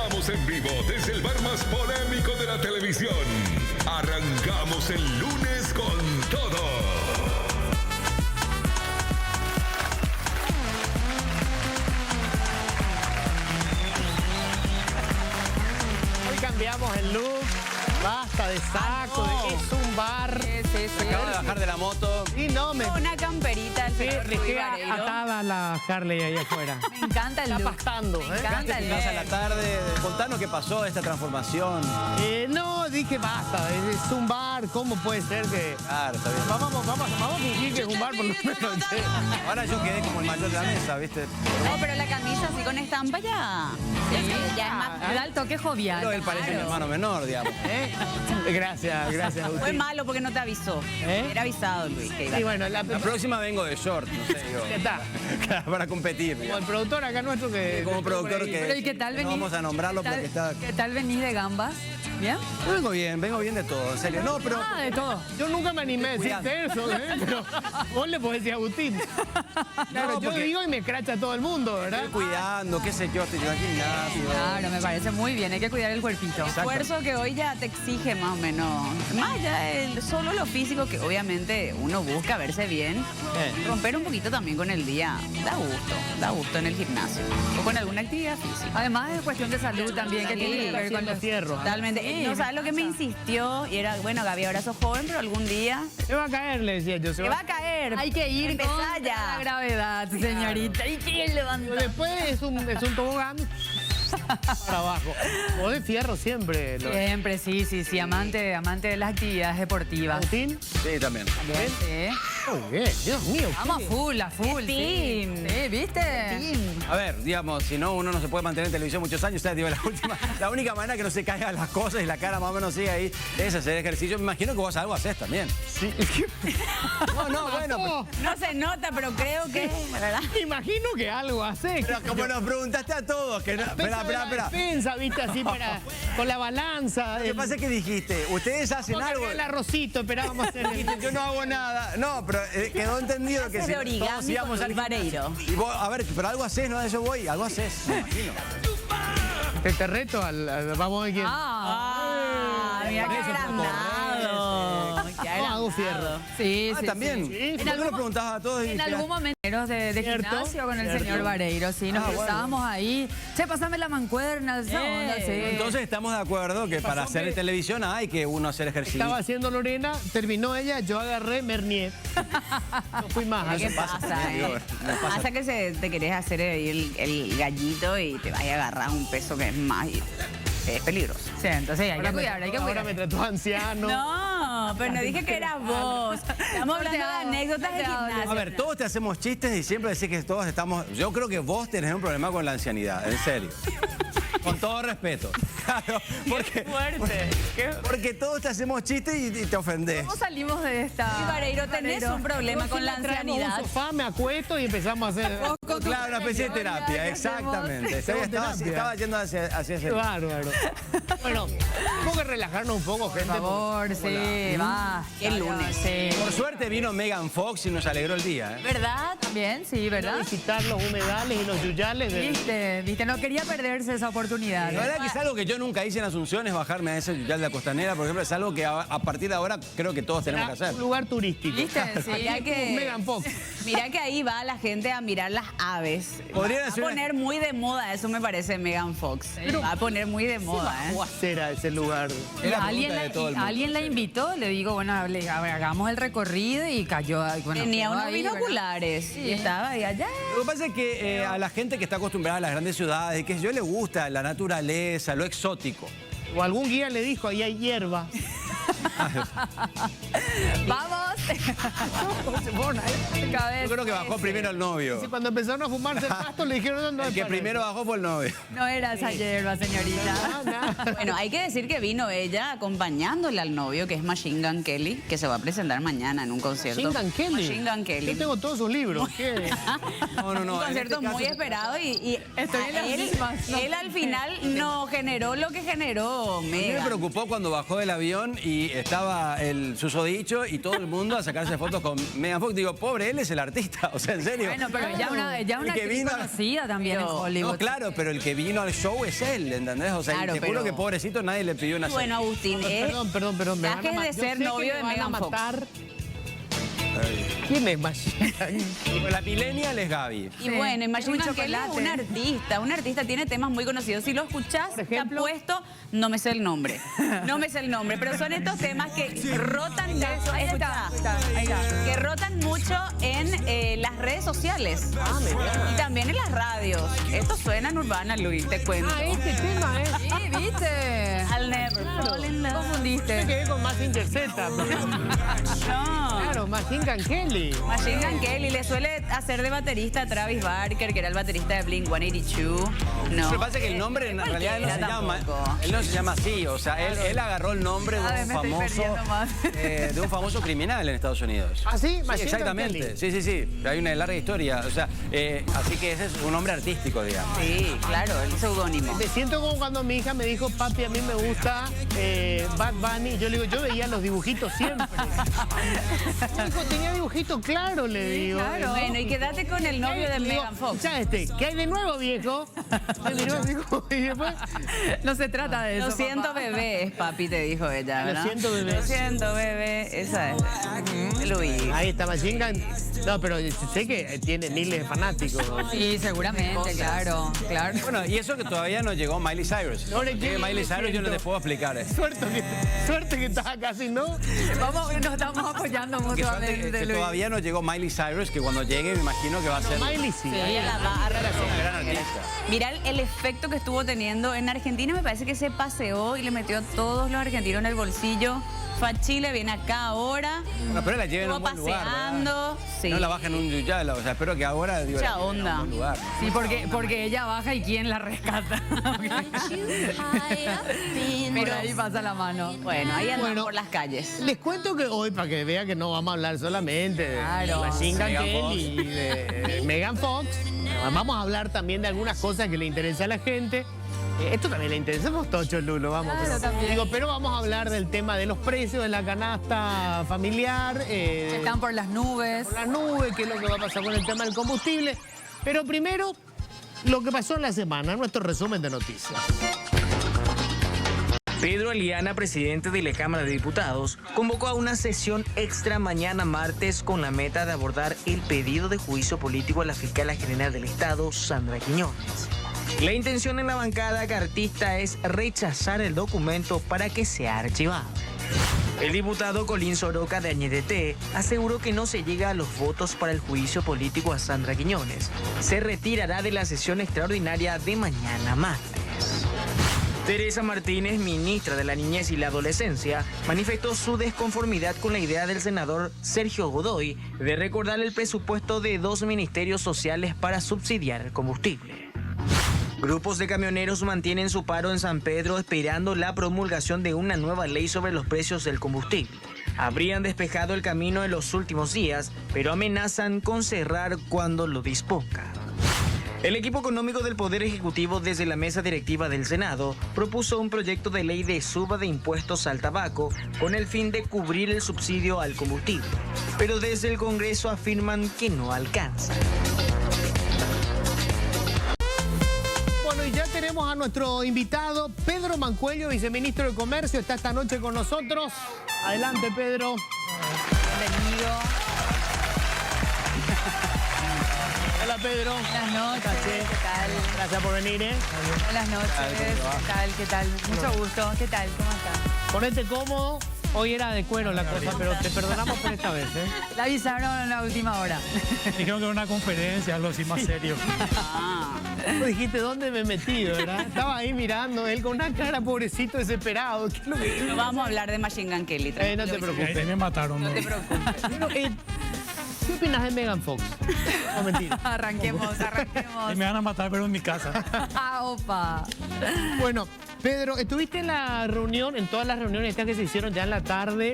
Estamos en vivo desde el bar más polémico de la televisión. Arrancamos el lunes con todo. Hoy cambiamos el look, basta de saco, de que es un bar. Sí. Acabo de bajar de la moto. Y no me... Una camperita del señor le Rui queda Vareiro. atada la Harley ahí afuera. Me encanta el Está look. pastando, Me ¿eh? encanta Llegaste el a tu casa a la look. tarde. Contanos qué pasó, esta transformación. No, dije basta, es un bar, ¿cómo puede ser que...? Claro, está bien. Vamos a fingir que es un bar por lo menos. Ahora yo quedé como el mayor de la mesa, ¿viste? No, pero la camisa así con estampa ya. Sí, ya es más. Le da el toque jovial. Pero él parece mi hermano menor, digamos. Gracias, Fue Agustín. malo porque no te avisó. Era avisado, Luis. Que iba. Y bueno, La próxima vengo de short, no sé, digo. ya está. Claro, para competir. Como digamos. el productor acá nuestro que... Como productor que... Pero ¿y qué tal no venís? vamos a nombrarlo ¿Qué tal- porque está... ¿Qué tal venís de gambas? ¿Bien? Yo vengo bien de todo, en serio. No, pero... Ah, de todo. Yo nunca me animé a decirte eso, pero vos le podés decir a Agustín. Claro, yo porque- digo y me escracha todo el mundo, ¿verdad? Estoy cuidando, qué sé yo, estoy yendo al gimnasio. Claro, me parece muy bien. Hay que cuidar el cuerpito. Esfuerzo que hoy ya te exige más o menos. Más ya solo lo físico que obviamente uno busca verse bien. Romper un poquito también con el día. Da gusto en el gimnasio. O con alguna actividad física. Además es cuestión de salud también, que tiene que ver con Haciendo los... fierro. Totalmente. No sabes lo que me insistió. Y era, bueno, Gaby, ahora sos joven, pero algún día Se va a caer, le decía yo. te va a caer. Hay que ir Empezá contra ya. la gravedad, señorita. Hay que ir Pero levantando. después es un tobogán para abajo. O de fierro siempre. Siempre, sí. Amante de las actividades deportivas. ¿Agustín? Sí, también. Sí. Muy bien, Dios mío. Vamos a full, sí. Team. Sí, ¿viste? A ver, digamos, si no, uno no se puede mantener en televisión muchos años. O sea, digo, la única manera que no se caigan las cosas y la cara más o menos sigue ahí es hacer ejercicio. Me imagino que vos algo haces también. Sí. No, bueno. Oh, No se nota, pero creo que, ¿verdad? me imagino que algo hace. Pero como nos preguntaste a todos, que no... Espera. Defensa, viste, así para... Con la balanza. Lo que pasa es que dijiste, ustedes hacen algo... El arrocito, esperábamos hacer el... Yo no hago nada. No, pero quedó entendido que Haces si de origami todos íbamos con al Luis Vareiro. Y vos, a ver, pero algo haces, ¿no? A eso voy, algo haces, me imagino. Te reto vamos a ver quién. Mira qué agrandado. Qué No, hago fierro. agrandado. Sí, También. sí. ¿Por qué no preguntabas a todos? En algún momento de Cierto, gimnasio con el cierto. señor Vareiro, sí, nos cruzábamos ahí. Che, pasame la mancuerna, esa onda, sí. Entonces estamos de acuerdo que para hacer que- televisión hay que uno hacer ejercicio. Estaba haciendo Lorena, terminó ella, yo agarré Mernier. No fui más. ¿Qué pasa pasa, también, digo, no pasa. Pasa que te querés hacer ahí el gallito y te vaya a agarrar un peso que es más y es peligroso. Sí, entonces hay que cuidar, hay que Ahora me cuidar. trató anciano. No, pero no dije que eras vos. Estamos hablando de anécdotas de gimnasio. A ver, todos te hacemos chistes y siempre decís que todos estamos... Yo creo que vos tenés un problema con la ancianidad, en serio. Con todo respeto. Claro, porque todos te hacemos chistes y te ofendés. ¿Cómo salimos de esta? Sí, Vareiro, tenés un problema con la Traemos un ancianidad. sofá, me acuesto y empezamos a hacer... Claro, una especie de terapia, ¿qué exactamente. hacemos? Estaba yendo hacia Qué ese... bárbaro. Bueno, tenemos que relajarnos un poco, gente. Por favor, sí, va. El lunes. Sí. Por suerte vino Megan Fox y nos alegró el día. ¿eh? ¿Verdad? Bien, sí, ¿verdad? Visitar los humedales y los yuyales. Viste, no quería perderse esa oportunidad. La verdad que es algo que yo nunca hice en Asunción, es bajarme a ese yuyal de la Costanera, por ejemplo, es algo que a partir de ahora creo que todos tenemos que hacer. Un lugar turístico. ¿Viste? Sí. Mirá que, Megan Fox. mirá que ahí va la gente a mirar las aves. Podrían Va a hacer una- poner muy de moda, eso me parece Megan Fox. Va a poner muy de moda, ¿eh? ¿Cómo hacer a ese lugar? Es la Alguien pregunta de todo el mundo. alguien la invitó, le digo, bueno, a ver, hagamos el recorrido y cayó. Bueno, Tenía quedó unos ahí, ¿verdad? binoculares y estaba ahí allá. Lo que pasa es que a la gente que está acostumbrada a las grandes ciudades y que yo le gusta la naturaleza, lo exótico. O algún guía le dijo, ahí hay hierba. ¡Vamos! Yo creo que bajó primero el novio. Sí, cuando empezaron a fumarse el pasto le dijeron, no, El que primero bajó fue el novio. No era esa hierba, señorita. Bueno, hay que decir que vino ella acompañándole al novio, que es Machine Gun Kelly, que se va a presentar mañana en un concierto. Machine Gun Kelly. Machine Gun Kelly. Yo tengo todos sus libros. ¿Qué? No. Un concierto en este muy caso- esperado y Estoy en las mismas. él al final no generó lo que generó A mí me Megan. preocupó cuando bajó del avión y estaba el susodicho y todo el mundo mundo a sacarse fotos con Megan Fox. Digo, pobre, él es el artista, o sea, en serio. Bueno, pero ya una El que actriz vino- conocida también en Hollywood. No, claro, pero el que vino al show es él, ¿entendés? O sea, Claro, te juro pero- que pobrecito nadie le pidió una Bueno, Agustín, Perdón. Me van a gajes de yo ser sé que novio me de van a Megan Fox. matar. ¿Quién es Machine Gun? La millennial es Gaby. Y Sí. bueno, Machine Un Gun Kelly es chocolate. un artista tiene temas muy conocidos. Si lo escuchás, Por ejemplo. te apuesto, no me sé el nombre. No me sé el nombre, pero son estos temas que rotan mucho, Ahí está, ahí está. que rotan mucho en las redes sociales y también en las radios. Esto suena en Urbana, Luis, te cuento. Ah, este tema, ¿eh? Sí, ¿viste? I'll never fall in love. Me Confundiste. quedé con Mazinger Z. No. Claro, Machine Gun Kelly. Machine Gun Kelly le suele hacer de baterista a Travis Barker, que era el baterista de Blink-182. No. Lo que pasa es que el nombre en realidad él no se Cualquiera llama, tampoco. él no se llama así, o sea, él agarró el nombre A ver, de me un estoy famoso perdiendo más. de un famoso criminal en Estados Unidos. ¿Ah, sí? Sí, Machine Gun exactamente. Kelly. Sí. Hay una larga historia, o sea, así que ese es un nombre artístico, digamos. Sí, claro, el seudónimo. Me siento como cuando mi hija me dijo, papi, a mí me gusta Bad Bunny. Yo le digo, yo veía los dibujitos siempre. Hijo, tenía dibujitos claro, le digo. claro. Bueno, y quédate con el novio de Le digo, Megan Fox. ya ¿qué hay de nuevo, viejo? Me miró así como, y después, No se trata de eso. Lo siento, papá. bebé, es papi, te dijo ella, Lo ¿verdad? siento, bebé. Lo siento, bebé, esa es. Luis. ahí está Machine Gun. No, pero sé que tiene miles de fanáticos. ¿no? Sí, seguramente, claro. Bueno, y eso que todavía no llegó Miley Cyrus. No le Llegue quiero, Miley lo Cyrus yo no te siento. puedo explicar. Suerte que estás acá, si no. Vamos, nos estamos apoyando Que suerte que mutuamente, Luis. todavía no llegó Miley Cyrus, que cuando llegue me imagino que va a ser Miley sí. Ella la va a una gran representar. artista. Mirá el efecto que estuvo teniendo en Argentina, me parece que se paseó y le metió a todos los argentinos en el bolsillo. Fue a Chile, viene acá ahora. Bueno, pero la lleven a un Estuvo buen lugar. paseando. ¿verdad? Sí. No la bajen en un yuyala, o sea, espero que ahora digo, Mucha la lleven a onda. un buen lugar. Sí, porque ella baja y quién la rescata. Pero ahí pasa la mano. Bueno, ahí andan Bueno. por las calles. Les cuento que hoy, para que vean que no vamos a hablar solamente de Claro. Machine Gun Megan Kelly y de Megan Fox, vamos a hablar también de algunas cosas que le interesan a la gente. Esto también le interesa a vos, Tocho, Lulo, vamos. Claro, también. Pero vamos a hablar del tema de los precios de la canasta familiar, Están por las nubes. por las nubes, qué es lo que va a pasar con el tema del combustible. Pero primero, lo que pasó en la semana, nuestro resumen de noticias. Pedro Aliana, presidente de la Cámara de Diputados, convocó a una sesión extra mañana martes con la meta de abordar el pedido de juicio político a la fiscal general del Estado, Sandra Quiñones. La intención en la bancada cartista es rechazar el documento para que sea archivado. El diputado Colín Soroca de Añedete aseguró que no se llega a los votos para el juicio político a Sandra Quiñones. Se retirará de la sesión extraordinaria de mañana martes. Teresa Martínez, ministra de la Niñez y la Adolescencia, manifestó su desconformidad con la idea del senador Sergio Godoy de recordar el presupuesto de 2 ministerios sociales para subsidiar el combustible. Grupos de camioneros mantienen su paro en San Pedro esperando la promulgación de una nueva ley sobre los precios del combustible. Habrían despejado el camino en los últimos días, pero amenazan con cerrar cuando lo disponga. El equipo económico del Poder Ejecutivo desde la mesa directiva del Senado propuso un proyecto de ley de suba de impuestos al tabaco con el fin de cubrir el subsidio al combustible, pero desde el Congreso afirman que no alcanza. Bueno, y ya tenemos a nuestro invitado, Pedro Mancuello, viceministro de Comercio, está esta noche con nosotros. Adelante, Pedro. Bienvenido. Hola, Pedro. Buenas noches, ¿qué tal? Gracias por venir, ¿eh? Buenas noches, ¿qué tal? Mucho gusto, ¿qué tal? ¿Cómo estás? Ponete cómodo. Hoy era de cuero la cosa, pero te perdonamos por esta vez, ¿eh? La avisaron en la última hora. Dijeron que era una conferencia, algo así más serio. Tú dijiste, ¿dónde me he metido, verdad? Estaba ahí mirando, él con una cara pobrecito, desesperado. ¿Qué es lo que... No vamos a hablar de Machine Gun Kelly. no te tranquilo, Y ahí preocupes. me mataron. ¿no? No te preocupes. Pero, ¿qué opinas de Megan Fox? No, mentira. Arranquemos. Y me van a matar, pero en mi casa. Ah, opa. Bueno, Pedro, estuviste en la reunión, en todas las reuniones estas que se hicieron ya en la tarde.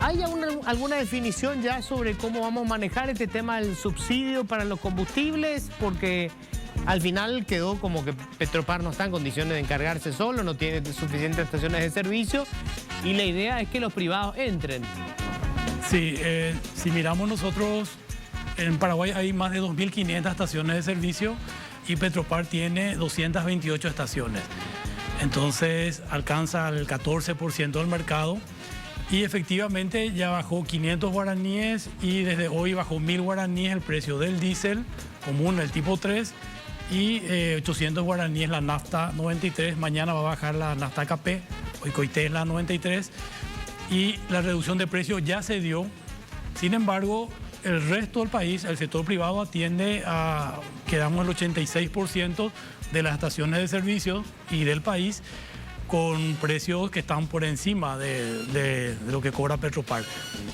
¿Hay alguna definición ya sobre cómo vamos a manejar este tema del subsidio para los combustibles? Porque al final quedó como que Petropar no está en condiciones de encargarse solo, no tiene suficientes estaciones de servicio y la idea es que los privados entren. Sí, si miramos nosotros, en Paraguay hay más de 2.500 estaciones de servicio y Petropar tiene 228 estaciones. Entonces alcanza el 14% del mercado y efectivamente ya bajó 500 guaraníes y desde hoy bajó 1.000 guaraníes el precio del diésel común, el tipo 3, y 800 guaraníes la nafta 93. Mañana va a bajar la nafta KP, hoy coité es la 93, y la reducción de precios ya se dio. Sin embargo, el resto del país, el sector privado atiende a, quedamos el 86% de las estaciones de servicio y del país con precios que están por encima de lo que cobra Petropar.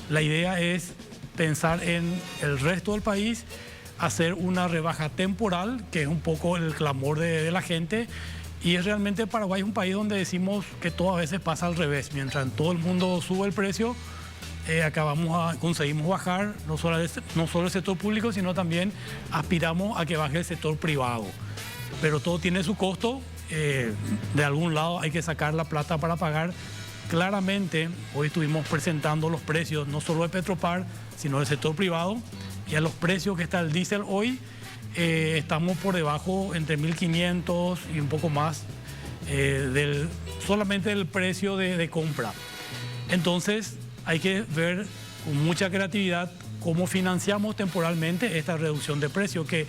La idea es pensar en el resto del país, hacer una rebaja temporal, que es un poco el clamor de la gente, y realmente Paraguay es un país donde decimos que todo a veces pasa al revés. Mientras en todo el mundo sube el precio, conseguimos bajar no solo el sector público, sino también aspiramos a que baje el sector privado. Pero todo tiene su costo, de algún lado hay que sacar la plata para pagar. Claramente, hoy estuvimos presentando los precios no solo de Petropar, sino del sector privado, y a los precios que está el diésel hoy, estamos por debajo entre 1.500 y un poco más solamente del precio de compra. Entonces hay que ver con mucha creatividad cómo financiamos temporalmente esta reducción de precio, que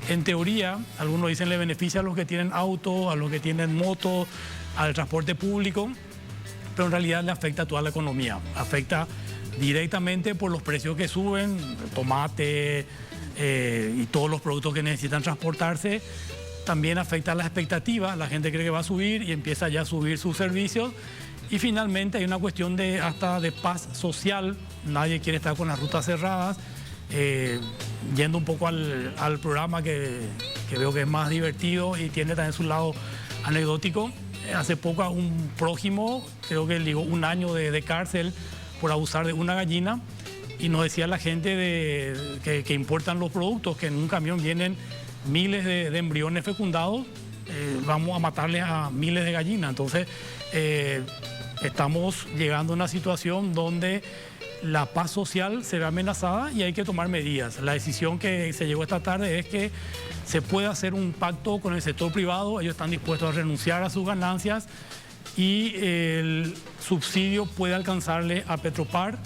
en teoría, algunos dicen le beneficia a los que tienen auto, a los que tienen moto, al transporte público, pero en realidad le afecta a toda la economía. Afecta directamente por los precios que suben, el tomate y todos los productos que necesitan transportarse. También afecta a las expectativas, la gente cree que va a subir y empieza ya a subir sus servicios. Y finalmente hay una cuestión hasta de paz social. Nadie quiere estar con las rutas cerradas. Yendo un poco al programa que veo que es más divertido y tiene también su lado anecdótico. Hace poco a un prójimo, creo que le dio 1 año de cárcel por abusar de una gallina, y nos decía la gente que importan los productos, que en un camión vienen miles de embriones fecundados, vamos a matarles a miles de gallinas. Entonces estamos llegando a una situación donde la paz social se ve amenazada y hay que tomar medidas. La decisión que se llegó esta tarde es que se puede hacer un pacto con el sector privado. Ellos están dispuestos a renunciar a sus ganancias y el subsidio puede alcanzarle a Petropar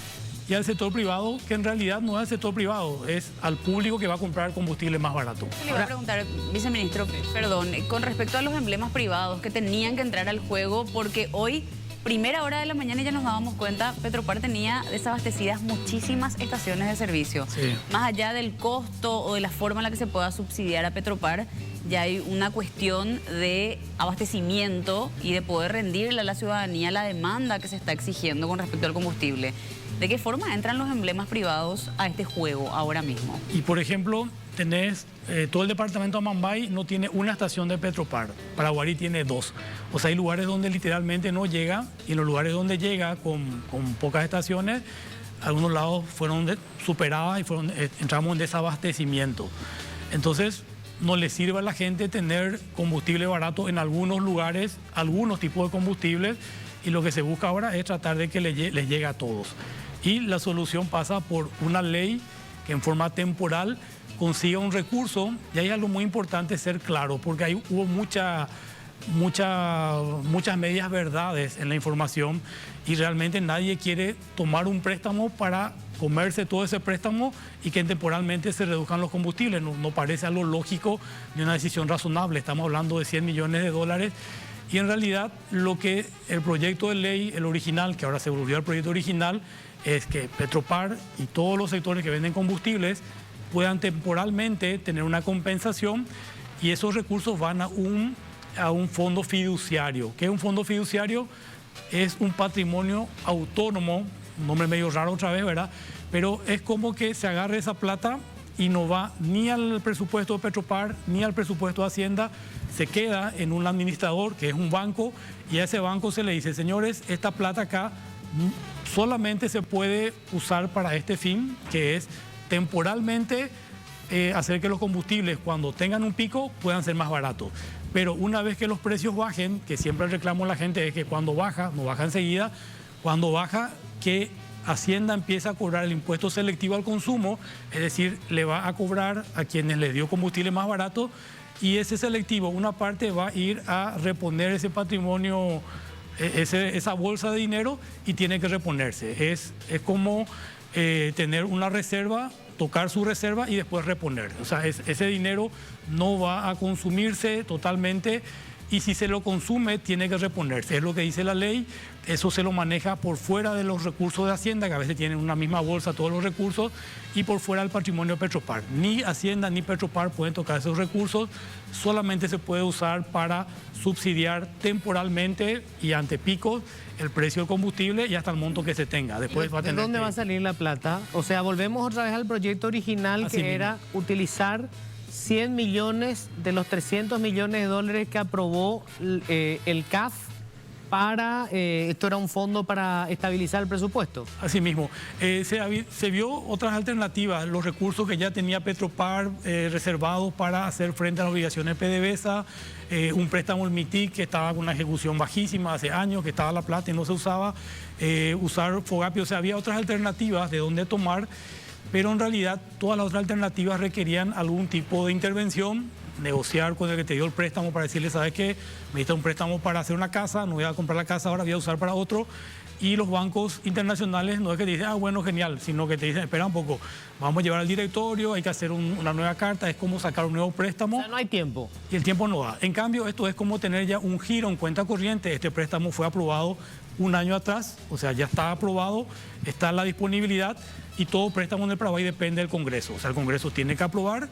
y al sector privado, que en realidad no es al sector privado, es al público que va a comprar combustible más barato. Le iba a preguntar, viceministro, perdón, con respecto a los emblemas privados que tenían que entrar al juego, porque hoy, primera hora de la mañana, ya nos dábamos cuenta, Petropar tenía desabastecidas muchísimas estaciones de servicio. Sí. Más allá del costo o de la forma en la que se pueda subsidiar a Petropar, ya hay una cuestión de abastecimiento y de poder rendirle a la ciudadanía la demanda que se está exigiendo con respecto al combustible. ¿De qué forma entran los emblemas privados a este juego ahora mismo? Y por ejemplo, tenés todo el departamento de Amambay no tiene una estación de Petropar, Paraguarí tiene 2. O sea, hay lugares donde literalmente no llega, y en los lugares donde llega con pocas estaciones, algunos lados fueron superadas y entramos en desabastecimiento. Entonces, no le sirve a la gente tener combustible barato en algunos lugares, algunos tipos de combustibles, y lo que se busca ahora es tratar de que les llegue a todos. Y la solución pasa por una ley que en forma temporal consiga un recurso, y ahí algo muy importante ser claro, porque ahí hubo muchas medias verdades en la información y realmente nadie quiere tomar un préstamo para comerse todo ese préstamo y que temporalmente se reduzcan los combustibles. No parece algo lógico ni una decisión razonable. Estamos hablando de 100 millones de dólares y en realidad lo que el proyecto de ley, el original, que ahora se volvió al proyecto original, es que Petropar y todos los sectores que venden combustibles puedan temporalmente tener una compensación, y esos recursos van a un fondo fiduciario. ¿Qué es un fondo fiduciario? Es un patrimonio autónomo, un nombre medio raro otra vez, ¿verdad? Pero es como que se agarre esa plata y no va ni al presupuesto de Petropar ni al presupuesto de Hacienda, se queda en un administrador que es un banco, y a ese banco se le dice: señores, esta plata acá solamente se puede usar para este fin, que es temporalmente hacer que los combustibles, cuando tengan un pico, puedan ser más baratos. Pero una vez que los precios bajen, que siempre el reclamo de la gente es que cuando baja, no baja enseguida, cuando baja, que Hacienda empieza a cobrar el impuesto selectivo al consumo, es decir, le va a cobrar a quienes les dio combustible más barato, y ese selectivo, una parte va a ir a reponer ese patrimonio, esa bolsa de dinero, y tiene que reponerse. Es como tener una reserva, tocar su reserva y después reponer. O sea, ese dinero no va a consumirse totalmente, y si se lo consume tiene que reponerse. Es lo que dice la ley. Eso se lo maneja por fuera de los recursos de Hacienda, que a veces tienen una misma bolsa todos los recursos, y por fuera del patrimonio de Petropar. Ni Hacienda ni Petropar pueden tocar esos recursos, solamente se puede usar para subsidiar temporalmente y ante picos el precio del combustible y hasta el monto que se tenga. Después va a tener ¿De dónde va a salir la plata? O sea, volvemos otra vez al proyecto original, Así que mismo. era utilizar 100 millones de los 300 millones de dólares que aprobó el CAF para, esto era un fondo para estabilizar el presupuesto. Asimismo, se vio otras alternativas, los recursos que ya tenía Petropar reservados para hacer frente a las obligaciones PDVSA, un préstamo el MITIC que estaba con una ejecución bajísima hace años, que estaba la plata y no se usaba, usar Fogapio. O sea, había otras alternativas de dónde tomar, pero en realidad todas las otras alternativas requerían algún tipo de intervención, negociar con el que te dio el préstamo para decirle, ¿sabes qué? Me diste un préstamo para hacer una casa, no voy a comprar la casa ahora, voy a usar para otro. Y los bancos internacionales no es que te dicen, ah, bueno, genial, sino que te dicen, espera un poco, vamos a llevar al directorio, hay que hacer una nueva carta, es como sacar un nuevo préstamo. O sea, no hay tiempo. Y el tiempo no da. En cambio, esto es como tener ya un giro en cuenta corriente. Este préstamo fue aprobado un año atrás, o sea, ya está aprobado, está la disponibilidad, y todo préstamo en el Paraguay depende del Congreso. O sea, el Congreso tiene que aprobar,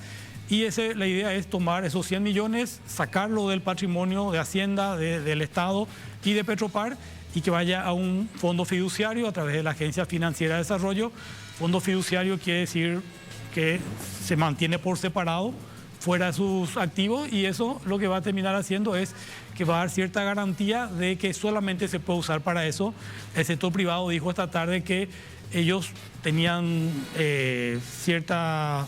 y la idea es tomar esos 100 millones, sacarlo del patrimonio de Hacienda, del Estado y de Petropar, y que vaya a un fondo fiduciario a través de la Agencia Financiera de Desarrollo. Fondo fiduciario quiere decir que se mantiene por separado, fuera de sus activos, y eso lo que va a terminar haciendo es que va a dar cierta garantía de que solamente se puede usar para eso. El sector privado dijo esta tarde que ellos tenían cierto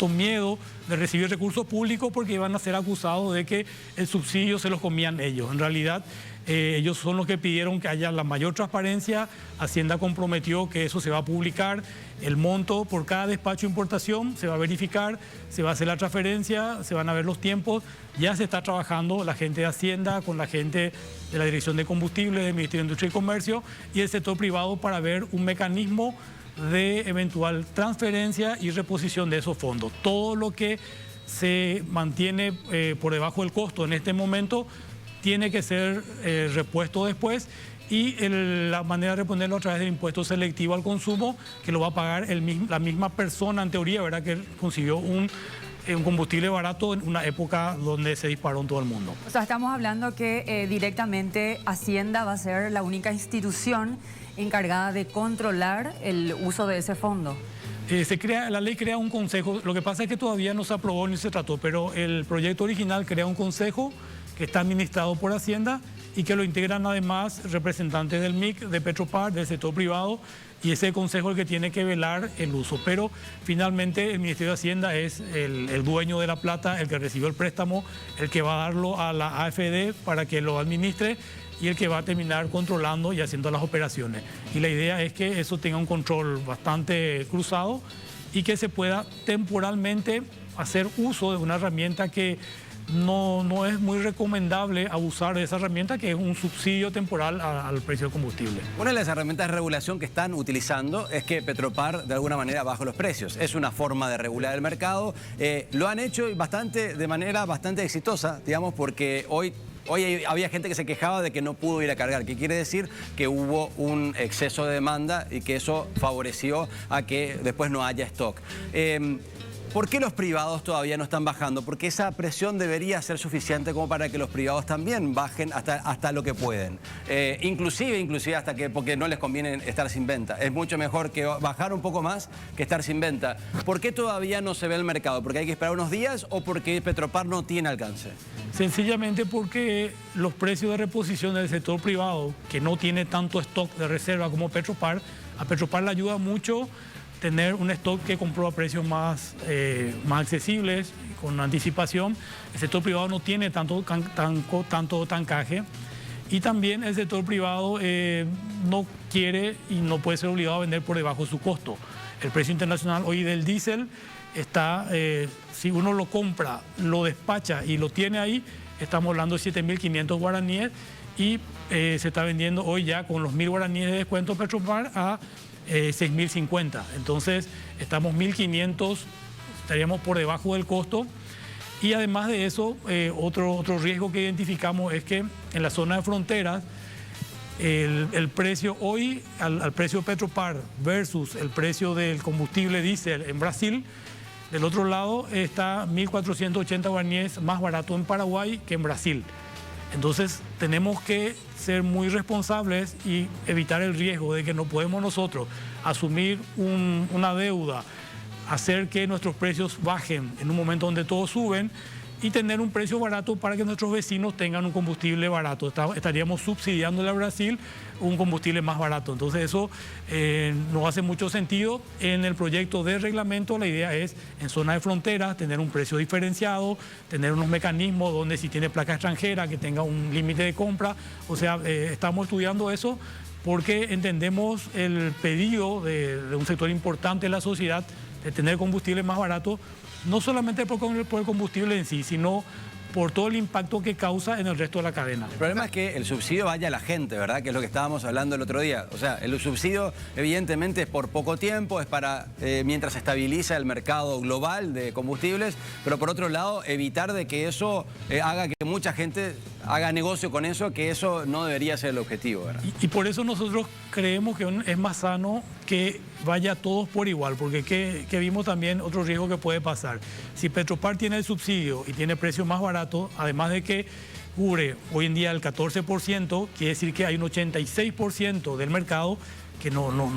miedo de recibir recursos públicos porque iban a ser acusados de que el subsidio se los comían ellos. En realidad, ellos son los que pidieron que haya la mayor transparencia. Hacienda comprometió que eso se va a publicar, el monto por cada despacho de importación se va a verificar, se va a hacer la transferencia, se van a ver los tiempos. Ya se está trabajando la gente de Hacienda con la gente de la Dirección de Combustible, del Ministerio de Industria y Comercio y el sector privado para ver un mecanismo de eventual transferencia y reposición de esos fondos. Todo lo que se mantiene por debajo del costo en este momento tiene que ser repuesto después, y la manera de reponerlo a través del impuesto selectivo al consumo, que lo va a pagar la misma persona en teoría, ¿verdad?, que consiguió un combustible barato en una época donde se disparó en todo el mundo. O sea, estamos hablando que directamente Hacienda va a ser la única institución encargada de controlar el uso de ese fondo. La ley crea un consejo, lo que pasa es que todavía no se aprobó ni se trató, pero el proyecto original crea un consejo que está administrado por Hacienda y que lo integran además representantes del MIC, de Petropar, del sector privado, y ese consejo es el que tiene que velar el uso. Pero finalmente el Ministerio de Hacienda es el dueño de la plata, el que recibió el préstamo, el que va a darlo a la AFD para que lo administre y el que va a terminar controlando y haciendo las operaciones. Y la idea es que eso tenga un control bastante cruzado y que se pueda temporalmente hacer uso de una herramienta que no es muy recomendable abusar de esa herramienta, que es un subsidio temporal al precio del combustible. Una de las herramientas de regulación que están utilizando es que Petropar de alguna manera baje los precios. Es una forma de regular el mercado. Lo han hecho de manera bastante exitosa, digamos, porque hoy había gente que se quejaba de que no pudo ir a cargar, que quiere decir que hubo un exceso de demanda y que eso favoreció a que después no haya stock. ¿Por qué los privados todavía no están bajando? Porque esa presión debería ser suficiente como para que los privados también bajen hasta lo que pueden. Inclusive hasta porque no les conviene estar sin venta. Es mucho mejor que bajar un poco más que estar sin venta. ¿Por qué todavía no se ve el mercado? ¿Porque hay que esperar unos días o porque Petropar no tiene alcance? Sencillamente porque los precios de reposición del sector privado, que no tiene tanto stock de reserva como Petropar, a Petropar le ayuda mucho tener un stock que compró a precios más accesibles, con anticipación. El sector privado no tiene tanto tancaje Y también el sector privado no quiere y no puede ser obligado a vender por debajo de su costo. El precio internacional hoy del diésel está, si uno lo compra, lo despacha y lo tiene ahí, estamos hablando de 7.500 guaraníes y se está vendiendo hoy ya con los 1.000 guaraníes de descuento Petropar a 6.050. Entonces estamos 1.500, estaríamos por debajo del costo. Y además de eso, otro riesgo que identificamos es que en la zona de fronteras, el precio hoy, al precio Petropar versus el precio del combustible diésel en Brasil, del otro lado está 1.480 guaraníes más barato en Paraguay que en Brasil. Entonces tenemos que ser muy responsables y evitar el riesgo de que no podemos nosotros asumir una deuda, hacer que nuestros precios bajen en un momento donde todos suben y tener un precio barato para que nuestros vecinos tengan un combustible barato. Estaríamos subsidiándole a Brasil un combustible más barato. Entonces eso no hace mucho sentido. En el proyecto de reglamento la idea es, en zona de frontera, tener un precio diferenciado, tener unos mecanismos donde si tiene placa extranjera, que tenga un límite de compra. O sea, estamos estudiando eso porque entendemos el pedido de un sector importante de la sociedad de tener combustible más barato, no solamente por el combustible en sí, sino por todo el impacto que causa en el resto de la cadena. El problema es que el subsidio vaya a la gente, ¿verdad? Que es lo que estábamos hablando el otro día. O sea, el subsidio evidentemente es por poco tiempo, es para mientras se estabiliza el mercado global de combustibles, pero por otro lado, evitar de que eso haga que mucha gente haga negocio con eso, que eso no debería ser el objetivo, ¿verdad? Y por eso nosotros creemos que es más sano que vaya todos por igual, porque que vimos también otro riesgo que puede pasar. Si Petropar tiene el subsidio y tiene precio más barato, además de que cubre hoy en día el 14%, quiere decir que hay un 86% del mercado que no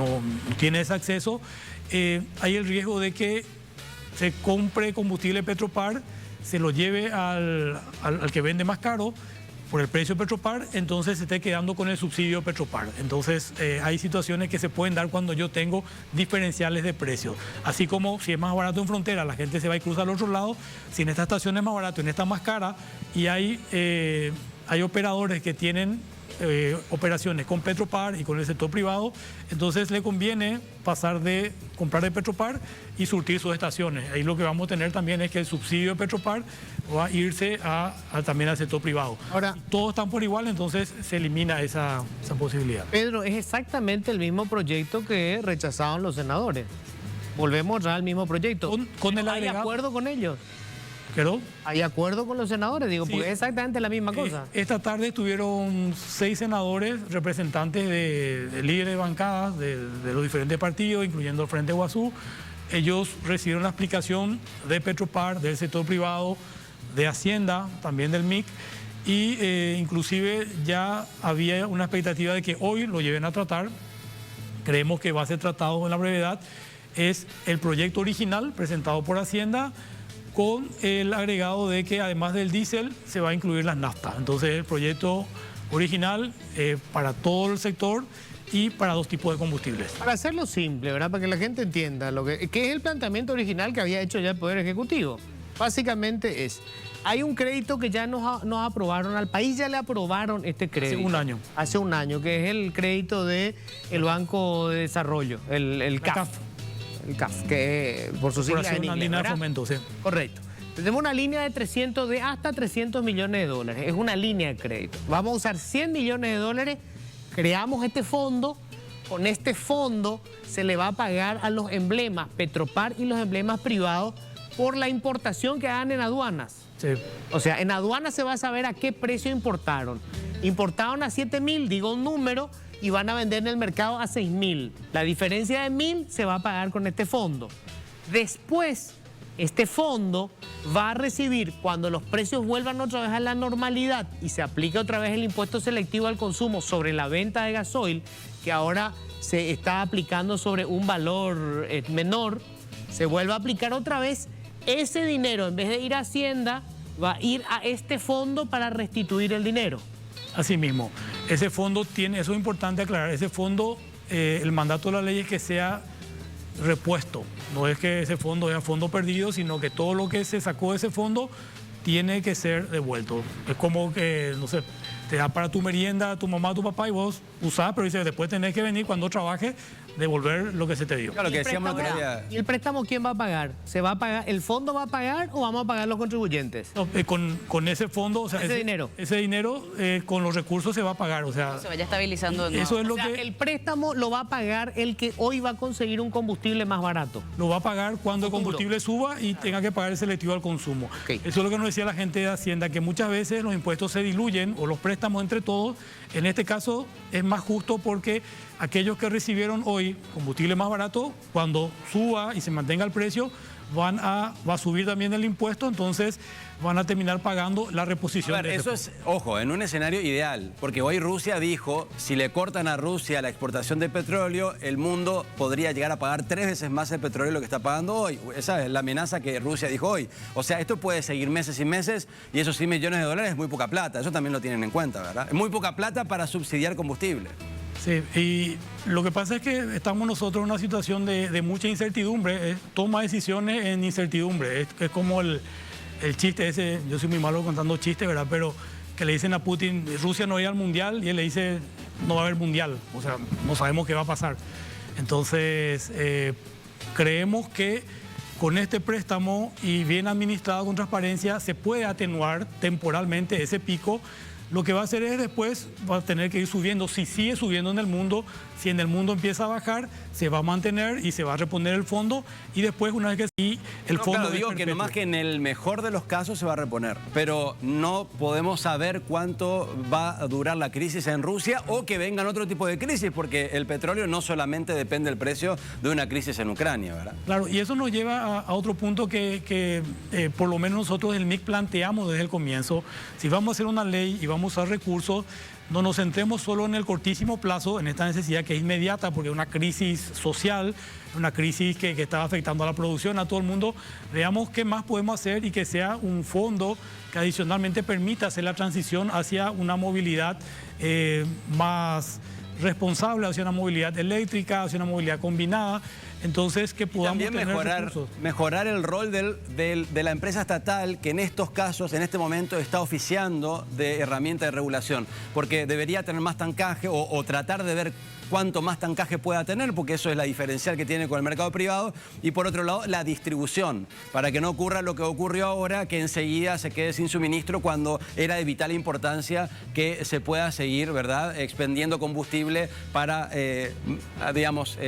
tiene ese acceso, hay el riesgo de que se compre combustible Petropar, se lo lleve al que vende más caro por el precio Petropar, entonces se esté quedando con el subsidio Petropar. Entonces hay situaciones que se pueden dar cuando yo tengo diferenciales de precios. Así como si es más barato en frontera, la gente se va y cruza al otro lado, si en esta estación es más barato, en esta más cara, y hay operadores que tienen operaciones con Petropar y con el sector privado, entonces le conviene pasar de comprar de Petropar y surtir sus estaciones. Ahí lo que vamos a tener también es que el subsidio de Petropar va a irse también al sector privado. Ahora, si todos están por igual, entonces se elimina esa posibilidad. Pedro, es exactamente el mismo proyecto que rechazaron los senadores. Volvemos al mismo proyecto. Con el ¿Hay agregado, acuerdo con ellos? ¿Perdón? ¿Hay acuerdo con los senadores? Digo, Sí. porque es exactamente la misma cosa. Esta tarde estuvieron 6 senadores, representantes de líderes de bancadas de los diferentes partidos, incluyendo el Frente Guazú. Ellos recibieron la explicación de Petropar, del sector privado, de Hacienda, también del MIC, y inclusive ya había una expectativa de que hoy lo lleven a tratar. Creemos que va a ser tratado en la brevedad. Es el proyecto original presentado por Hacienda, con el agregado de que además del diésel se va a incluir las naftas. Entonces el proyecto original para todo el sector y para dos tipos de combustibles. Para hacerlo simple, ¿verdad? Para que la gente entienda que es el planteamiento original que había hecho ya el Poder Ejecutivo. Básicamente hay un crédito que ya nos aprobaron, al país ya le aprobaron este crédito. Hace un año. Hace un año, que es el crédito del Banco de Desarrollo, el CAF. El CAF, que por sus siglas en inglés, Andina de ¿verdad? Fomento, sí. Correcto. Tenemos una línea de hasta 300 millones de dólares. Es una línea de crédito. Vamos a usar 100 millones de dólares, creamos este fondo. Con este fondo se le va a pagar a los emblemas Petropar y los emblemas privados por la importación que hagan en aduanas. Sí. O sea, en aduanas se va a saber a qué precio importaron. Importaron a 7.000, digo un número, y van a vender en el mercado a 6.000. La diferencia de 1.000 se va a pagar con este fondo. Después, este fondo va a recibir, cuando los precios vuelvan otra vez a la normalidad y se aplique otra vez el impuesto selectivo al consumo sobre la venta de gasoil, que ahora se está aplicando sobre un valor menor, se vuelve a aplicar otra vez. Ese dinero, en vez de ir a Hacienda, va a ir a este fondo para restituir el dinero. Así mismo. Ese fondo tiene, eso es importante aclarar, ese fondo, el mandato de la ley es que sea repuesto. No es que ese fondo sea fondo perdido, sino que todo lo que se sacó de ese fondo tiene que ser devuelto. Es como que, no sé, te da para tu merienda tu mamá, tu papá y vos usás, pero dice, después tenés que venir cuando trabajes, devolver lo que se te dio. Claro, lo que decíamos el otro día. ¿Y el préstamo quién va a pagar? ¿Se va a pagar, el fondo va a pagar o vamos a pagar los contribuyentes? No, con ese fondo, o sea, Ese dinero. Ese dinero con los recursos se va a pagar, o sea, Se vaya estabilizando de nuevo. eso es lo O sea, que el préstamo lo va a pagar el que hoy va a conseguir un combustible más barato. lo va a pagar cuando el Futuro. combustible suba y tenga que pagar el selectivo al consumo. Ok. Eso es lo que nos decía la gente de Hacienda, que muchas veces los impuestos se diluyen o los préstamos entre todos. En este caso es más justo porque aquellos que recibieron hoy combustible más barato, cuando suba y se mantenga el precio, va a subir también el impuesto, entonces van a terminar pagando la reposición. A ver, de ese eso es, ojo, en un escenario ideal, porque hoy Rusia dijo, si le cortan a Rusia la exportación de petróleo, el mundo podría llegar a pagar 3 veces más el petróleo de lo que está pagando hoy. Esa es la amenaza que Rusia dijo hoy. O sea, esto puede seguir meses y meses, y esos 100 millones de dólares es muy poca plata, eso también lo tienen en cuenta, ¿verdad? Es muy poca plata para subsidiar combustible. Sí, y lo que pasa es que estamos nosotros en una situación de mucha incertidumbre, toma decisiones en incertidumbre. Es como el chiste ese, yo soy muy malo contando chistes, ¿verdad? Pero que le dicen a Putin, Rusia no va al mundial, y él le dice, no va a haber mundial, o sea, no sabemos qué va a pasar. Entonces, creemos que con este préstamo y bien administrado con transparencia se puede atenuar temporalmente ese pico. Lo que va a hacer es después va a tener que ir subiendo. Si sigue subiendo en el mundo, si en el mundo empieza a bajar, se va a mantener y se va a reponer el fondo, y después una vez que sí, el fondo... Claro, es digo que perpetuo. nomás que en el mejor de los casos se va a reponer, pero no podemos saber cuánto va a durar la crisis en Rusia o que vengan otro tipo de crisis, porque el petróleo no solamente depende del precio de una crisis en Ucrania, ¿verdad? Claro, y eso nos lleva a otro punto que por lo menos nosotros del MIC planteamos desde el comienzo. Si vamos a hacer una ley y vamos a usar recursos, no nos centremos solo en el cortísimo plazo, en esta necesidad que es inmediata, porque es una crisis social, una crisis que está afectando a la producción, a todo el mundo. Veamos qué más podemos hacer y que sea un fondo que adicionalmente permita hacer la transición hacia una movilidad más responsable, hacia una movilidad eléctrica, hacia una movilidad combinada. Entonces, que podamos también tener mejorar el rol de la empresa estatal, que en estos casos, en este momento, está oficiando de herramienta de regulación, porque debería tener más tancaje o tratar de ver cuánto más tancaje pueda tener, porque eso es la diferencial que tiene con el mercado privado. Y por otro lado, la distribución, para que no ocurra lo que ocurrió ahora, que enseguida se quede sin suministro cuando era de vital importancia que se pueda seguir, ¿verdad?, expendiendo combustible para, digamos,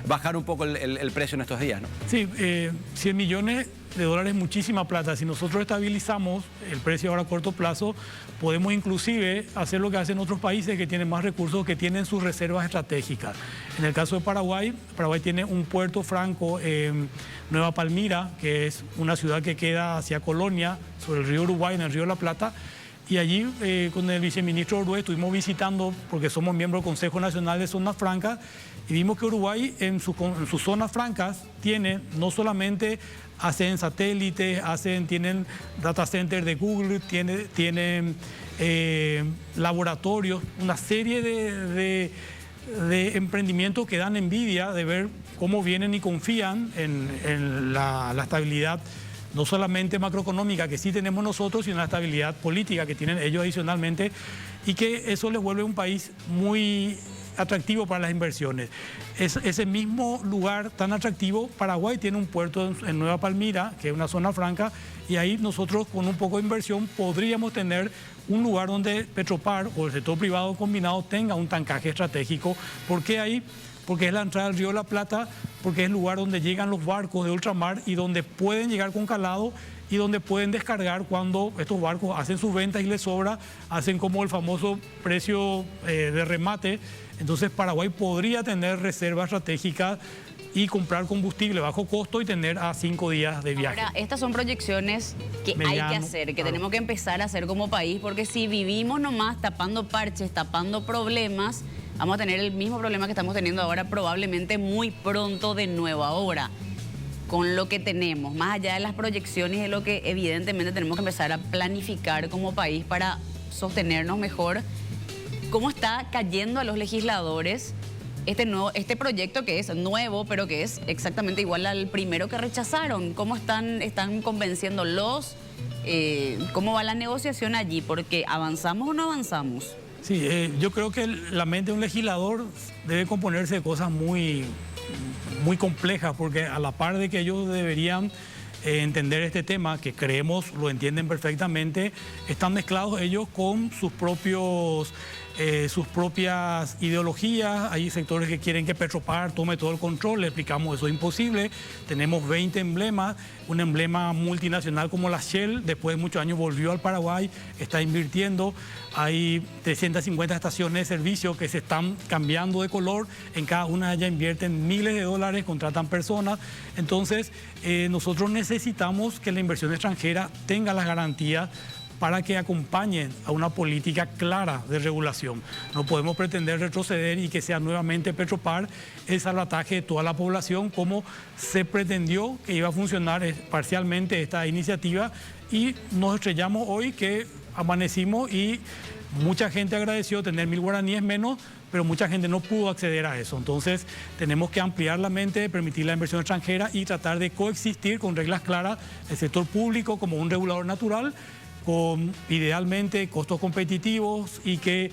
bajar un poco el precio en estos días, ¿no? Sí, 100 millones de dólares es muchísima plata. Si nosotros estabilizamos el precio ahora a corto plazo, podemos inclusive hacer lo que hacen otros países que tienen más recursos, que tienen sus reservas estratégicas. En el caso de Paraguay, Paraguay tiene un puerto franco en Nueva Palmira, que es una ciudad que queda hacia Colonia, sobre el río Uruguay, en el río de la Plata. Y allí con el viceministro Orue estuvimos visitando, porque somos miembros del Consejo Nacional de Zonas Francas, y vimos que Uruguay en sus zonas francas tiene no solamente hacen satélites, tienen data centers de Google, tienen laboratorios, una serie de emprendimientos que dan envidia de ver cómo vienen y confían en la estabilidad, no solamente macroeconómica que sí tenemos nosotros, sino la estabilidad política que tienen ellos adicionalmente, y que eso les vuelve un país muy atractivo para las inversiones. Ese mismo lugar tan atractivo, Paraguay tiene un puerto en Nueva Palmira, que es una zona franca, y ahí nosotros con un poco de inversión podríamos tener un lugar donde Petropar o el sector privado combinado tenga un tancaje estratégico. ¿Por qué ahí? Porque es la entrada del río de la Plata, porque es el lugar donde llegan los barcos de ultramar y donde pueden llegar con calado y donde pueden descargar cuando estos barcos hacen sus ventas y les sobra, hacen como el famoso precio de remate. Entonces Paraguay podría tener reserva estratégica y comprar combustible bajo costo y tener a 5 días de viaje. Ahora, estas son proyecciones que hay que hacer, que tenemos que empezar a hacer como país, porque si vivimos nomás tapando parches, tapando problemas, vamos a tener el mismo problema que estamos teniendo ahora probablemente muy pronto de nuevo. Ahora, con lo que tenemos, más allá de las proyecciones, es lo que evidentemente tenemos que empezar a planificar como país para sostenernos mejor. ¿Cómo está cayendo a los legisladores este proyecto que es nuevo, pero que es exactamente igual al primero que rechazaron? ¿Cómo están convenciendo los ¿Cómo va la negociación allí? Porque ¿avanzamos o no avanzamos? Sí, yo creo que la mente de un legislador debe componerse de cosas muy complejas, porque a la par de que ellos deberían entender este tema, que creemos lo entienden perfectamente, están mezclados ellos con sus propias ideologías. Hay sectores que quieren que Petropar tome todo el control, le explicamos eso es imposible. Tenemos 20 emblemas, un emblema multinacional como la Shell, después de muchos años volvió al Paraguay, está invirtiendo. Hay 350 estaciones de servicio que se están cambiando de color, en cada una de ellas invierten miles de dólares, contratan personas. Entonces, nosotros necesitamos que la inversión extranjera tenga las garantías para que acompañen a una política clara de regulación. No podemos pretender retroceder y que sea nuevamente Petropar el salvataje de toda la población, como se pretendió que iba a funcionar parcialmente esta iniciativa, y nos estrellamos hoy que amanecimos y mucha gente agradeció tener 1000 guaraníes menos, pero mucha gente no pudo acceder a eso. Entonces tenemos que ampliar la mente, permitir la inversión extranjera y tratar de coexistir con reglas claras el sector público como un regulador natural, con idealmente costos competitivos, y que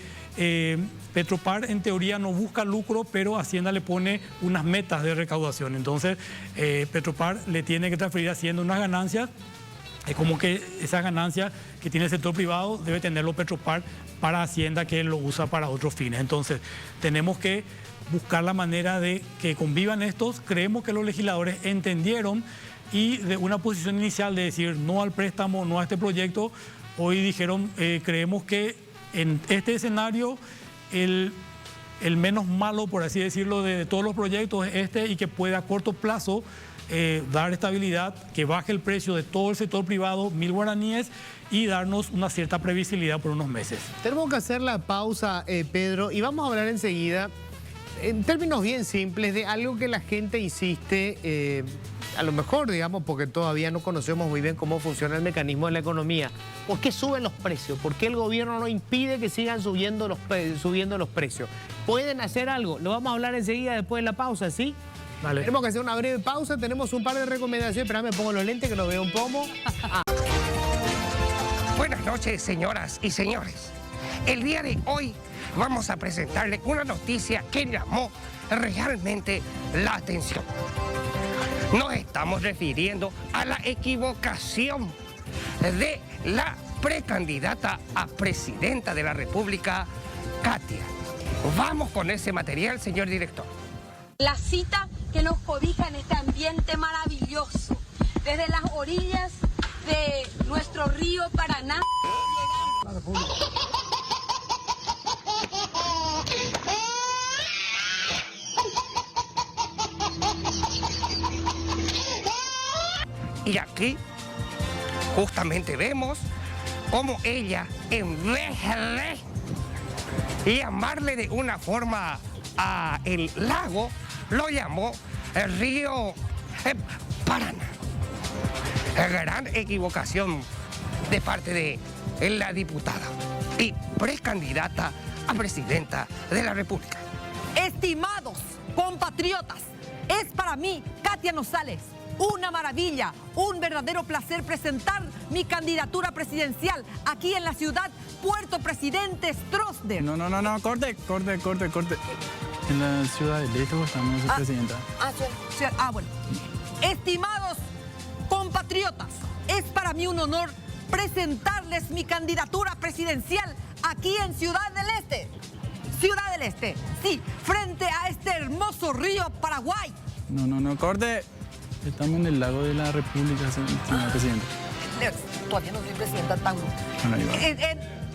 Petropar en teoría no busca lucro, pero Hacienda le pone unas metas de recaudación. Entonces Petropar le tiene que transferir a Hacienda unas ganancias. Es como que esa ganancia que tiene el sector privado debe tenerlo Petropar para Hacienda, que lo usa para otros fines. Entonces tenemos que buscar la manera de que convivan estos. Creemos que los legisladores entendieron, y de una posición inicial de decir no al préstamo, no a este proyecto, hoy dijeron creemos que en este escenario el menos malo, por así decirlo, de todos los proyectos es este, y que puede a corto plazo dar estabilidad, que baje el precio de todo el sector privado, 1000 guaraníes, y darnos una cierta previsibilidad por unos meses. Tenemos que hacer la pausa, Pedro, y vamos a hablar enseguida, en términos bien simples, de algo que la gente insiste, a lo mejor, digamos, porque todavía no conocemos muy bien cómo funciona el mecanismo de la economía. ¿Por qué suben los precios? ¿Por qué el gobierno no impide que sigan subiendo los precios? ¿Pueden hacer algo? Lo vamos a hablar enseguida después de la pausa, ¿sí? Vale. Tenemos que hacer una breve pausa, tenemos un par de recomendaciones. Espera, me pongo los lentes que no veo un pomo. Buenas noches, señoras y señores. El día de hoy vamos a presentarle una noticia que llamó realmente la atención. Nos estamos refiriendo a la equivocación de la precandidata a presidenta de la República, Katia. Vamos con ese material, señor director. La cita que nos cobija en este ambiente maravilloso, desde las orillas de nuestro río Paraná. Y aquí justamente vemos cómo ella, en vez de llamarle de una forma a el lago, lo llamó el río Paraná. Gran equivocación de parte de la diputada y precandidata a presidenta de la República. Estimados compatriotas, es para mí, Katia Nosales, una maravilla, un verdadero placer presentar mi candidatura presidencial aquí en la ciudad Puerto Presidente Stroessner. No, corte. En la Ciudad del Este estamos, presidenta. Bueno. Estimados compatriotas, es para mí un honor presentarles mi candidatura presidencial aquí en Ciudad del Este. Ciudad del Este, sí, frente a este hermoso río Paraguay. No, corte. Estamos en el lago de la República, señor presidente. Todavía no soy presidenta, Tauro.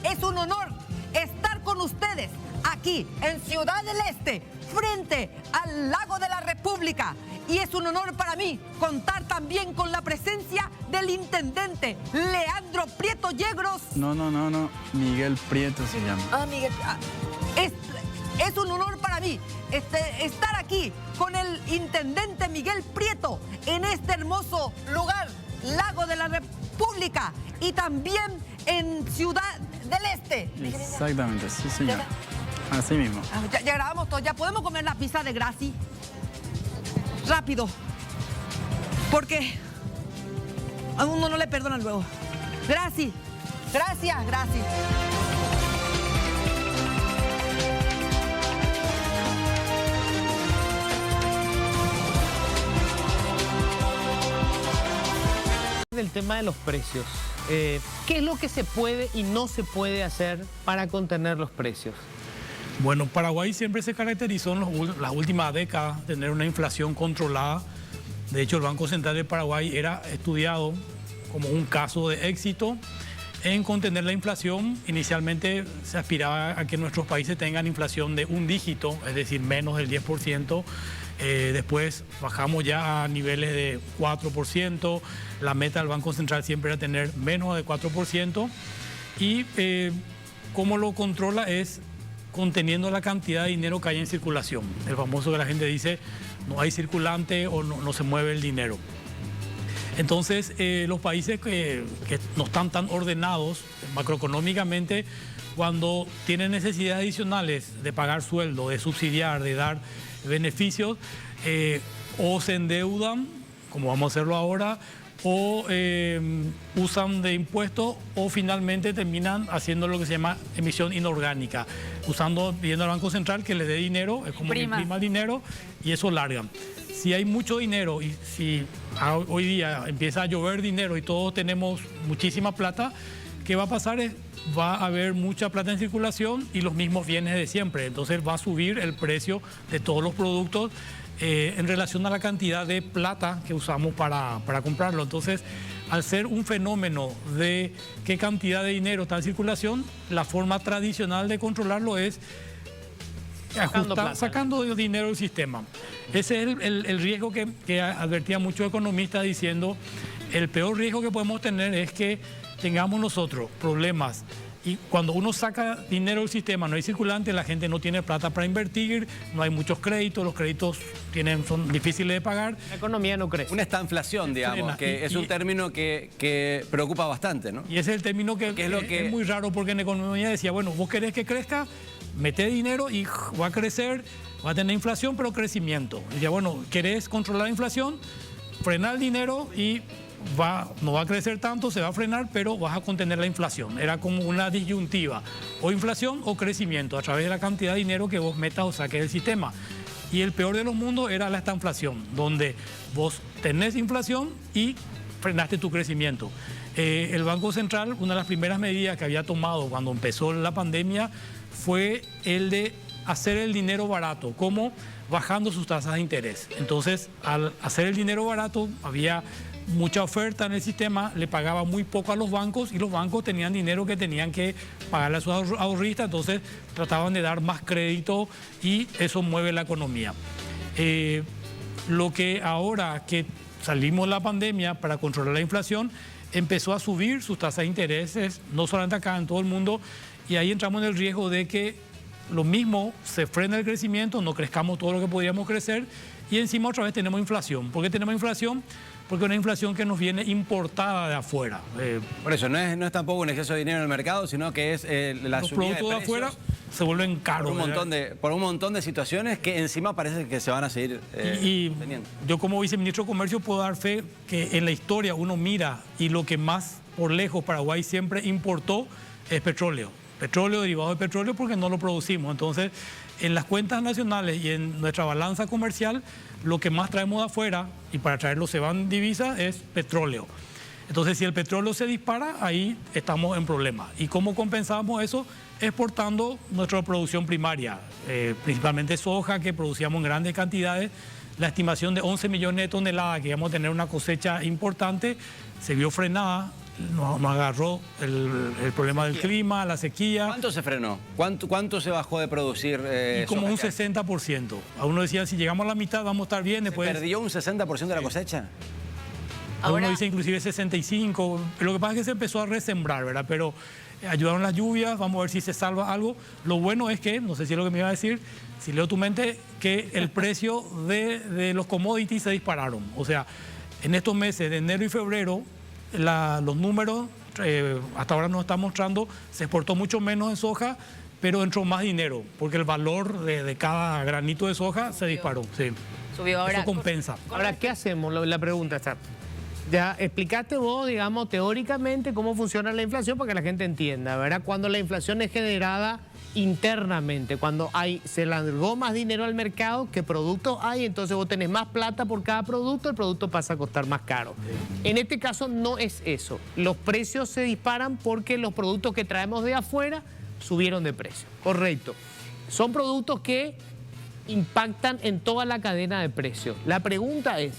Es un honor estar con ustedes aquí en Ciudad del Este, frente al lago de la República. Y es un honor para mí contar también con la presencia del intendente Leandro Prieto Yegros. No. Miguel Prieto se llama. Miguel. Es un honor para mí estar aquí con el intendente Miguel Prieto en este hermoso lugar, Lago de la República, y también en Ciudad del Este. Exactamente, sí, señor. Así mismo. Ya grabamos todo, ya podemos comer la pizza de Graci. Rápido, porque a uno no le perdonan luego. Gracias. Gracias, gracias. Del tema de los precios. ¿Qué es lo que se puede y no se puede hacer para contener los precios? Bueno, Paraguay siempre se caracterizó en las últimas décadas de tener una inflación controlada. De hecho, el Banco Central de Paraguay era estudiado como un caso de éxito en contener la inflación. Inicialmente se aspiraba a que nuestros países tengan inflación de un dígito, es decir, menos del 10%. Después bajamos ya a niveles de 4%. La meta del Banco Central siempre era tener menos de 4%. Y cómo lo controla es conteniendo la cantidad de dinero que hay en circulación. El famoso que la gente dice, no hay circulante o no se mueve el dinero. Entonces, los países que no están tan ordenados macroeconómicamente, cuando tienen necesidades adicionales de pagar sueldo, de subsidiar, de dar beneficios, o se endeudan, como vamos a hacerlo ahora, o usan de impuestos, o finalmente terminan haciendo lo que se llama emisión inorgánica, pidiendo al Banco Central que les dé dinero, es como que imprima dinero, y eso largan. Si hay mucho dinero y si hoy día empieza a llover dinero y todos tenemos muchísima plata, ¿qué va a pasar? Va a haber mucha plata en circulación y los mismos bienes de siempre. Entonces va a subir el precio de todos los productos en relación a la cantidad de plata que usamos para comprarlo. Entonces, al ser un fenómeno de qué cantidad de dinero está en circulación, la forma tradicional de controlarlo es sacando dinero del sistema. Ese es el riesgo que advertían muchos economistas diciendo, el peor riesgo que podemos tener es que tengamos nosotros problemas. Y cuando uno saca dinero del sistema, no hay circulante, la gente no tiene plata para invertir, no hay muchos créditos, los créditos son difíciles de pagar. La economía no crece. Una estanflación, digamos, que es un término que preocupa bastante, ¿no? Y ese es el término que es muy raro, porque en economía decía, bueno, vos querés que crezca, mete dinero y va a crecer, va a tener inflación, pero crecimiento. Y decía, bueno, querés controlar la inflación, frena el dinero y no va a crecer tanto, se va a frenar, pero vas a contener la inflación. Era como una disyuntiva, o inflación o crecimiento, a través de la cantidad de dinero que vos metas o saques del sistema. Y el peor de los mundos era la estanflación, donde vos tenés inflación y frenaste tu crecimiento. El Banco Central, una de las primeras medidas que había tomado cuando empezó la pandemia fue el de hacer el dinero barato, como bajando sus tasas de interés. Entonces, al hacer el dinero barato, había mucha oferta en el sistema, le pagaba muy poco a los bancos y los bancos tenían dinero que tenían que pagarle a sus ahorristas, entonces trataban de dar más crédito y eso mueve la economía. Lo que ahora que salimos de la pandemia para controlar la inflación, empezó a subir sus tasas de intereses, no solamente acá, en todo el mundo, y ahí entramos en el riesgo de que lo mismo se frena el crecimiento, no crezcamos todo lo que podíamos crecer y encima otra vez tenemos inflación. ¿Por qué tenemos inflación? Porque es una inflación que nos viene importada de afuera. Por eso, no es tampoco un exceso de dinero en el mercado, sino que es la los subida productos de afuera se vuelven caros. Por un montón de situaciones que encima parece que se van a seguir teniendo. Yo como viceministro de Comercio puedo dar fe que en la historia uno mira y lo que más por lejos Paraguay siempre importó es petróleo. Petróleo, derivado de petróleo, porque no lo producimos. Entonces, en las cuentas nacionales y en nuestra balanza comercial, lo que más traemos de afuera, y para traerlo se van divisas, es petróleo. Entonces, si el petróleo se dispara, ahí estamos en problemas. ¿Y cómo compensamos eso? Exportando nuestra producción primaria, principalmente soja, que producíamos en grandes cantidades. La estimación de 11 millones de toneladas, que íbamos a tener una cosecha importante, se vio frenada. Nos agarró el problema del clima, la sequía. ¿Cuánto se frenó? ¿Cuánto se bajó de producir? Como un 60%. A uno decía, si llegamos a la mitad vamos a estar bien. Después... ¿Se perdió un 60% de la cosecha? Uno dice inclusive 65%. Lo que pasa es que se empezó a resembrar, ¿verdad? Pero ayudaron las lluvias, vamos a ver si se salva algo. Lo bueno es que, no sé si es lo que me iba a decir, si leo tu mente, que el precio de los commodities se dispararon. O sea, en estos meses de enero y febrero, los números hasta ahora nos están mostrando, se exportó mucho menos de soja, pero entró más dinero, porque el valor de cada granito de soja se disparó. Sí. Subió ahora. Eso compensa. Ahora, ¿qué hacemos? La pregunta está, Ya explicaste vos, digamos, teóricamente cómo funciona la inflación para que la gente entienda, ¿verdad? Cuando la inflación es generada internamente, cuando se largó más dinero al mercado que productos hay, entonces vos tenés más plata por cada producto, el producto pasa a costar más caro. En este caso no es eso. Los precios se disparan porque los productos que traemos de afuera subieron de precio. Correcto. Son productos que impactan en toda la cadena de precios. La pregunta es,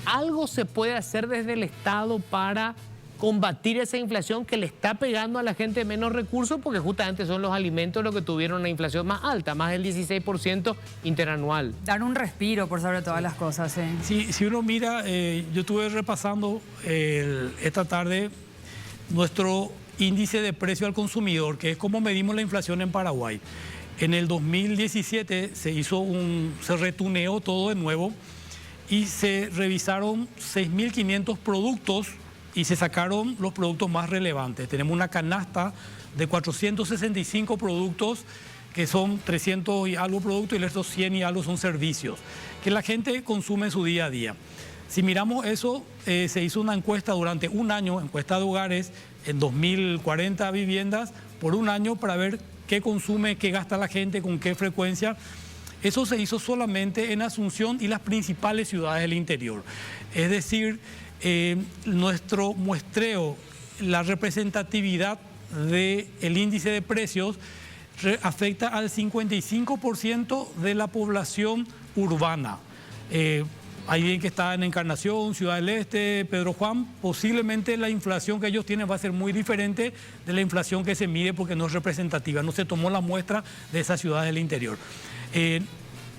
¿algo se puede hacer desde el Estado para combatir esa inflación que le está pegando a la gente de menos recursos? Porque justamente son los alimentos los que tuvieron una inflación más alta, más del 16% interanual. Dar un respiro por sobre todas las cosas. Si uno mira, yo estuve repasando esta tarde nuestro índice de precio al consumidor, que es como medimos la inflación en Paraguay. En el 2017 se retuneó todo de nuevo y se revisaron 6.500 productos y se sacaron los productos más relevantes. Tenemos una canasta de 465 productos, que son 300 y algo productos, y el resto 100 y algo son servicios, que la gente consume en su día a día. Si miramos eso, se hizo una encuesta durante un año, encuesta de hogares, en 2.040 viviendas, por un año, para ver qué consume, qué gasta la gente, con qué frecuencia. Eso se hizo solamente en Asunción y las principales ciudades del interior. Es decir, nuestro muestreo, la representatividad del índice de precios afecta al 55% de la población urbana. Hay bien que está en Encarnación, Ciudad del Este, Pedro Juan, posiblemente la inflación que ellos tienen va a ser muy diferente de la inflación que se mide porque no es representativa, no se tomó la muestra de esas ciudades del interior.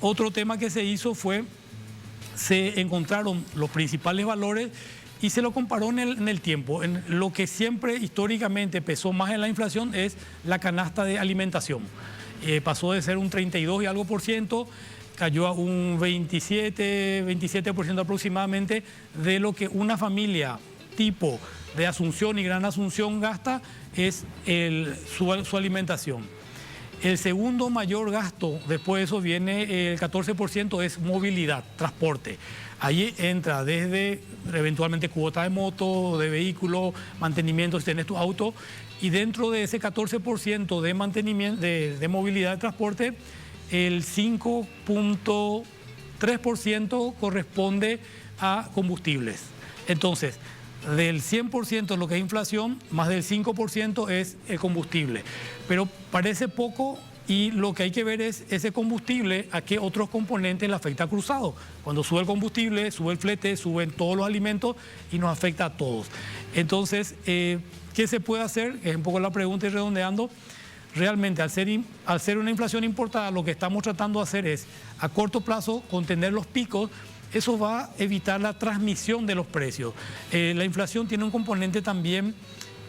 Otro tema que se hizo fue, se encontraron los principales valores y se lo comparó en el tiempo. Lo que siempre históricamente pesó más en la inflación es la canasta de alimentación. Pasó de ser un 32 y algo por ciento, cayó a un 27% aproximadamente de lo que una familia tipo de Asunción y Gran Asunción gasta, es su alimentación. El segundo mayor gasto, después de eso viene el 14%, es movilidad, transporte. Ahí entra desde eventualmente cuota de moto, de vehículo, mantenimiento si tenés tu auto, y dentro de ese 14% de mantenimiento, de movilidad de transporte, el 5.3% corresponde a combustibles. Entonces, del 100% lo que es inflación, más del 5% es el combustible. Pero parece poco y lo que hay que ver es ese combustible a qué otros componentes le afecta cruzado. Cuando sube el combustible, sube el flete, suben todos los alimentos y nos afecta a todos. Entonces, ¿qué se puede hacer? Es un poco la pregunta y redondeando. Realmente, al ser una inflación importada, lo que estamos tratando de hacer es, a corto plazo, contener los picos. Eso va a evitar la transmisión de los precios. La inflación tiene un componente también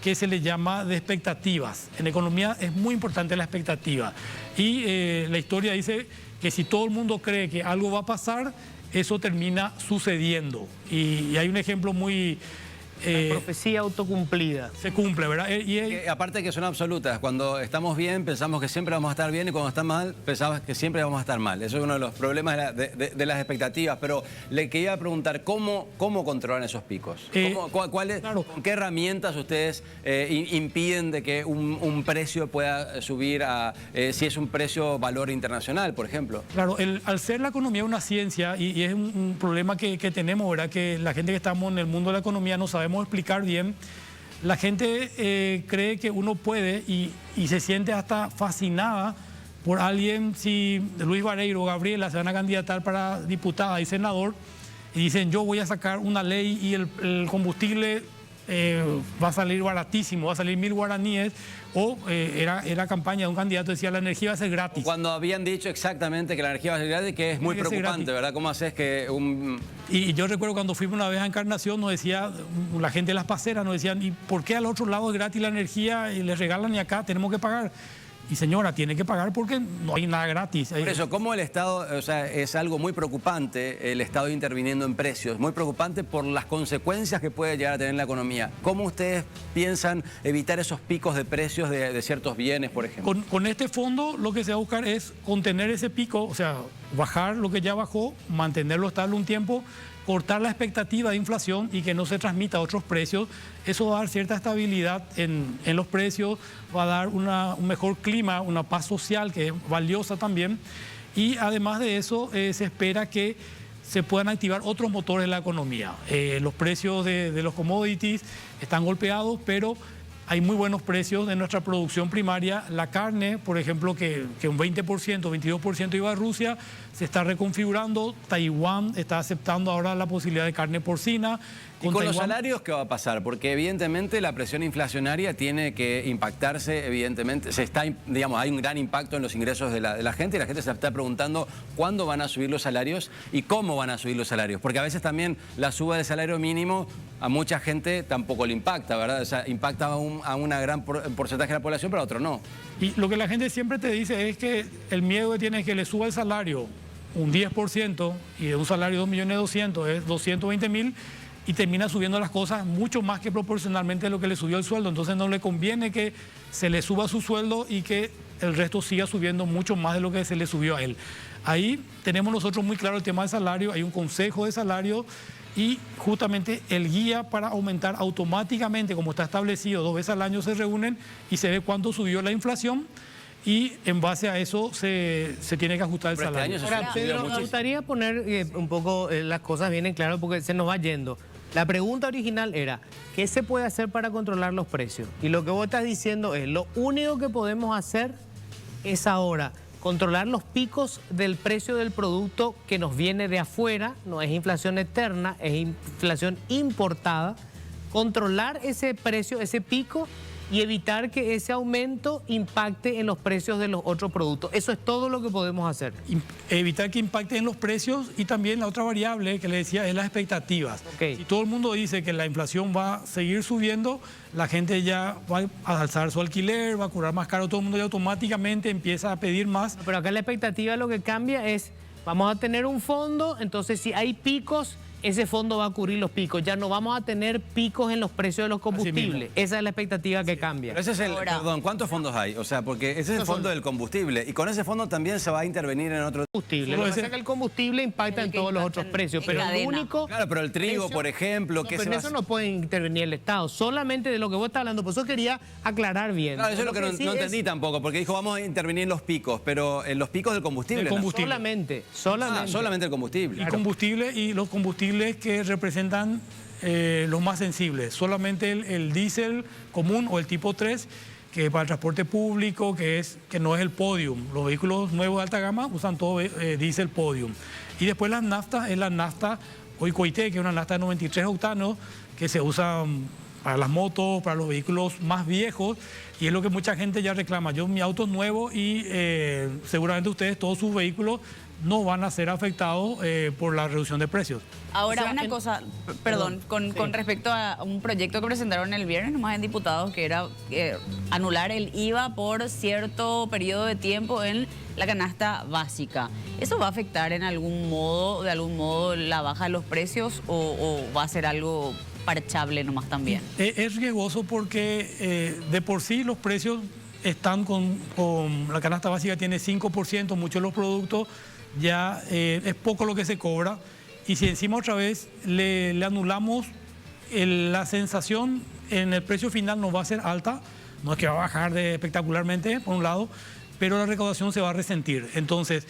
que se le llama de expectativas. En economía es muy importante la expectativa. Y la historia dice que si todo el mundo cree que algo va a pasar, eso termina sucediendo. Y hay un ejemplo muy... La profecía autocumplida. Se cumple, ¿verdad? Aparte que son absolutas. Cuando estamos bien, pensamos que siempre vamos a estar bien, y cuando están mal, pensamos que siempre vamos a estar mal. Eso es uno de los problemas de las expectativas. Pero le quería preguntar, ¿cómo controlan esos picos? Claro. ¿Con qué herramientas ustedes impiden de que un precio pueda subir si es un precio valor internacional, por ejemplo? Claro, al ser la economía una ciencia, y es un problema que tenemos, ¿verdad? Que la gente que estamos en el mundo de la economía no sabemos explicar bien. La gente cree que uno puede y se siente hasta fascinada por alguien. Si Luis Vareiro o Gabriela se van a candidatar para diputada y senador y dicen yo voy a sacar una ley y el combustible va a salir baratísimo, va a salir 1.000 guaraníes, o era campaña de un candidato, decía la energía va a ser gratis. Cuando habían dicho exactamente que la energía va a ser gratis, que es muy preocupante, ¿verdad? ¿Cómo haces que Y yo recuerdo cuando fuimos una vez a Encarnación, nos decía, la gente de las paseras nos decían, ¿y por qué al otro lado es gratis la energía y les regalan y acá tenemos que pagar? Y señora, tiene que pagar porque no hay nada gratis. Por eso, ¿cómo el Estado, o sea, es algo muy preocupante el Estado interviniendo en precios, muy preocupante por las consecuencias que puede llegar a tener la economía? ¿Cómo ustedes piensan evitar esos picos de precios de ciertos bienes, por ejemplo? Con este fondo lo que se va a buscar es contener ese pico, o sea, bajar lo que ya bajó, mantenerlo estable un tiempo cortar la expectativa de inflación y que no se transmita a otros precios. Eso va a dar cierta estabilidad en los precios, va a dar un mejor clima, una paz social que es valiosa también. Y además de eso, se espera que se puedan activar otros motores de la economía. Los precios de los commodities están golpeados, pero hay muy buenos precios de nuestra producción primaria. La carne, por ejemplo, que un 20%, 22% iba a Rusia, se está reconfigurando. Taiwán está aceptando ahora la posibilidad de carne porcina. ¿Y con los salarios qué va a pasar? Porque evidentemente la presión inflacionaria tiene que impactarse, evidentemente, digamos, hay un gran impacto en los ingresos de la gente y la gente se está preguntando cuándo van a subir los salarios y cómo van a subir los salarios. Porque a veces también la suba del salario mínimo a mucha gente tampoco le impacta, ¿verdad? O sea, impacta a una gran porcentaje de la población, pero a otro no. Y lo que la gente siempre te dice es que el miedo que tiene es que le suba el salario un 10% y de un salario de 2.200.000 es 220.000 y termina subiendo las cosas mucho más que proporcionalmente a lo que le subió el sueldo. Entonces no le conviene que se le suba su sueldo y que el resto siga subiendo mucho más de lo que se le subió a él. Ahí tenemos nosotros muy claro el tema del salario, hay un consejo de salario y justamente el guía para aumentar automáticamente, como está establecido, 2 veces al año se reúnen y se ve cuánto subió la inflación. Y en base a eso se tiene que ajustar el salario. Ahora, Pedro, me gustaría poner un poco las cosas bien en claro porque se nos va yendo. La pregunta original era, ¿qué se puede hacer para controlar los precios? Y lo que vos estás diciendo es, lo único que podemos hacer es ahora controlar los picos del precio del producto que nos viene de afuera, no es inflación externa, es inflación importada, controlar ese precio, ese pico, y evitar que ese aumento impacte en los precios de los otros productos. Eso es todo lo que podemos hacer. Evitar que impacte en los precios y también la otra variable que le decía es las expectativas. Okay. Si todo el mundo dice que la inflación va a seguir subiendo, la gente ya va a alzar su alquiler, va a cobrar más caro, todo el mundo ya automáticamente empieza a pedir más. Pero acá la expectativa lo que cambia es, vamos a tener un fondo, entonces si hay picos, ese fondo va a cubrir los picos. Ya no vamos a tener picos en los precios de los combustibles. Esa es la expectativa que cambia. Pero ese es perdón, ¿cuántos fondos hay? O sea, porque ese es el fondo del combustible y con ese fondo también se va a intervenir en otro combustible. Lo que pasa es que el combustible impacta en todos los otros precios, pero el único... Claro, pero el trigo, por ejemplo... No, pero en eso no puede intervenir el Estado, solamente de lo que vos estás hablando. Por eso quería aclarar bien. Claro, eso es lo que no entendí tampoco, porque dijo vamos a intervenir en los picos, pero en los picos del combustible. Solamente. Solamente el combustible. Y combustible y los combustibles que representan los más sensibles. Solamente el diésel común o el tipo 3, que para el transporte público, que no es el Podium. Los vehículos nuevos de alta gama usan todo diésel Podium. Y después las naftas, es la nafta Oikoite, que es una nafta de 93 octanos, que se usa para las motos, para los vehículos más viejos, y es lo que mucha gente ya reclama. Mi auto es nuevo y seguramente ustedes, todos sus vehículos, no van a ser afectados por la reducción de precios. Ahora, O sea, una cosa, perdón, con respecto a un proyecto que presentaron el viernes nomás en diputados, que era anular el IVA por cierto periodo de tiempo en la canasta básica. ¿Eso va a afectar de algún modo, la baja de los precios o va a ser algo parchable nomás también? Es riesgoso porque de por sí los precios están con la canasta básica tiene 5%, muchos de los productos ya es poco lo que se cobra. Y si encima otra vez le anulamos, la sensación en el precio final no va a ser alta, no es que va a bajar espectacularmente, por un lado, pero la recaudación se va a resentir. Entonces,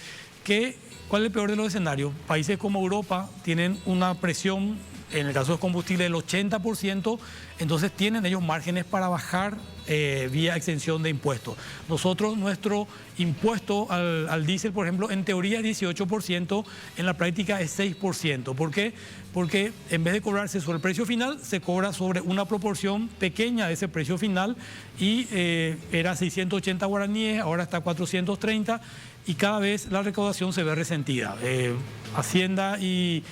¿cuál es el peor de los escenarios? Países como Europa tienen una presión, en el caso de combustible, del 80%, entonces tienen ellos márgenes para bajar vía exención de impuestos. Nosotros, nuestro impuesto al diésel, por ejemplo, en teoría es 18%, en la práctica es 6%. ¿Por qué? Porque en vez de cobrarse sobre el precio final, se cobra sobre una proporción pequeña de ese precio final y era 680 guaraníes, ahora está 430 y cada vez la recaudación se ve resentida. Hacienda y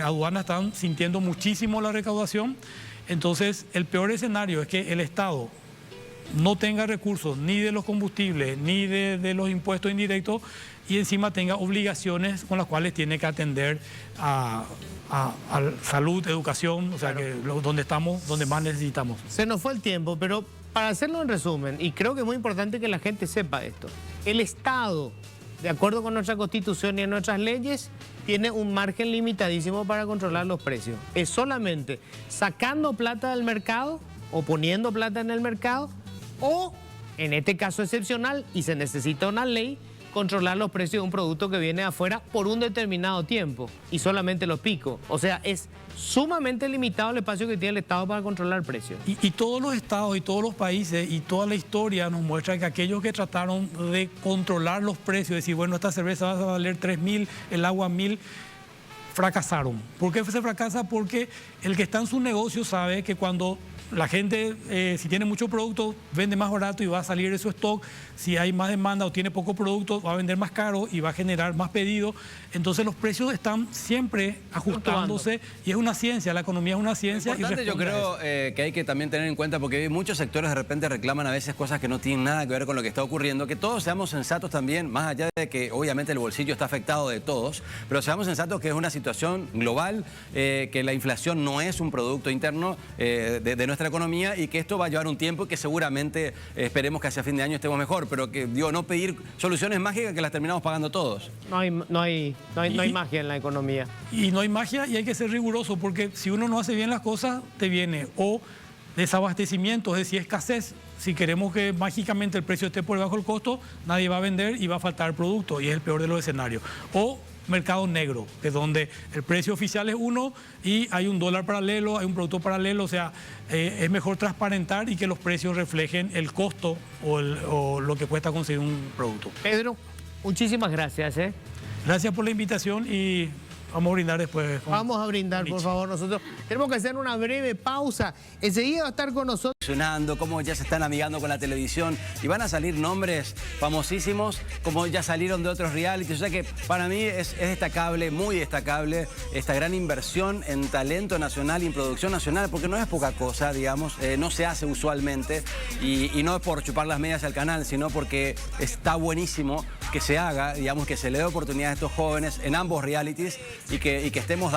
aduanas están sintiendo muchísimo la recaudación. Entonces, el peor escenario es que el Estado no tenga recursos ni de los combustibles ni de los impuestos indirectos y encima tenga obligaciones con las cuales tiene que atender a salud, educación, o sea, que donde estamos, donde más necesitamos. Se nos fue el tiempo, pero para hacerlo en resumen, y creo que es muy importante que la gente sepa esto, el Estado, de acuerdo con nuestra Constitución y nuestras leyes, tiene un margen limitadísimo para controlar los precios. Es solamente sacando plata del mercado o poniendo plata en el mercado o, en este caso excepcional, y se necesita una ley, controlar los precios de un producto que viene de afuera por un determinado tiempo y solamente los picos. O sea, es sumamente limitado el espacio que tiene el Estado para controlar precios. Y todos los estados y todos los países y toda la historia nos muestra que aquellos que trataron de controlar los precios, decir, bueno, esta cerveza va a valer 3.000, el agua 1.000, fracasaron. ¿Por qué se fracasa? Porque el que está en su negocio sabe que cuando la gente, si tiene mucho producto, vende más barato y va a salir de su stock. Si hay más demanda o tiene poco producto, va a vender más caro y va a generar más pedido. Entonces los precios están siempre ajustándose y es una ciencia, la economía es una ciencia. Lo importante, yo creo que hay que también tener en cuenta, porque muchos sectores de repente reclaman a veces cosas que no tienen nada que ver con lo que está ocurriendo, que todos seamos sensatos también, más allá de que obviamente el bolsillo está afectado de todos, pero seamos sensatos que es una situación global, que la inflación no es un producto interno de nuestra economía y que esto va a llevar un tiempo y que seguramente esperemos que hacia fin de año estemos mejor, pero que digo, no pedir soluciones mágicas que las terminamos pagando todos. No hay magia en la economía. Y no hay magia y hay que ser riguroso, porque si uno no hace bien las cosas, te viene o desabastecimiento, es decir, escasez. Si queremos que mágicamente el precio esté por debajo del costo, nadie va a vender y va a faltar producto, y es el peor de los escenarios. O mercado negro, que es donde el precio oficial es uno y hay un dólar paralelo, hay un producto paralelo. O sea, es mejor transparentar y que los precios reflejen el costo o lo que cuesta conseguir un producto. Pedro, muchísimas gracias. Gracias por la invitación y vamos a brindar después. Vamos a brindar, por favor. Nosotros tenemos que hacer una breve pausa. Enseguida va a estar con nosotros. Cómo ya se están amigando con la televisión y van a salir nombres famosísimos, como ya salieron de otros realities. O sea que para mí es destacable, muy destacable, esta gran inversión en talento nacional y en producción nacional, porque no es poca cosa, digamos, no se hace usualmente y no es por chupar las medias al canal, sino porque está buenísimo que se haga, digamos, que se le dé oportunidad a estos jóvenes en ambos realities y que estemos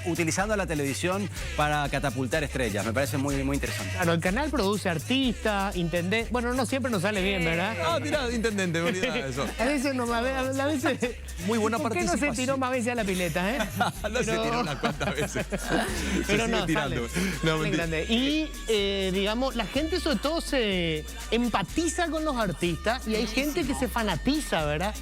utilizando la televisión para catapultar estrellas. Me parece muy, muy interesante. Claro, el canal produce artistas, intendentes. Bueno, no siempre nos sale bien, ¿verdad? Ah, mira, intendente, bonita eso. A veces no, a veces. Muy buena ¿Por qué participación? no se tiró más veces a la pileta, No se tiró unas cuantas veces. Pero no, tirando. No, mentira. Y, digamos, la gente sobre todo se empatiza con los artistas y hay gente que se fanatiza, ¿verdad?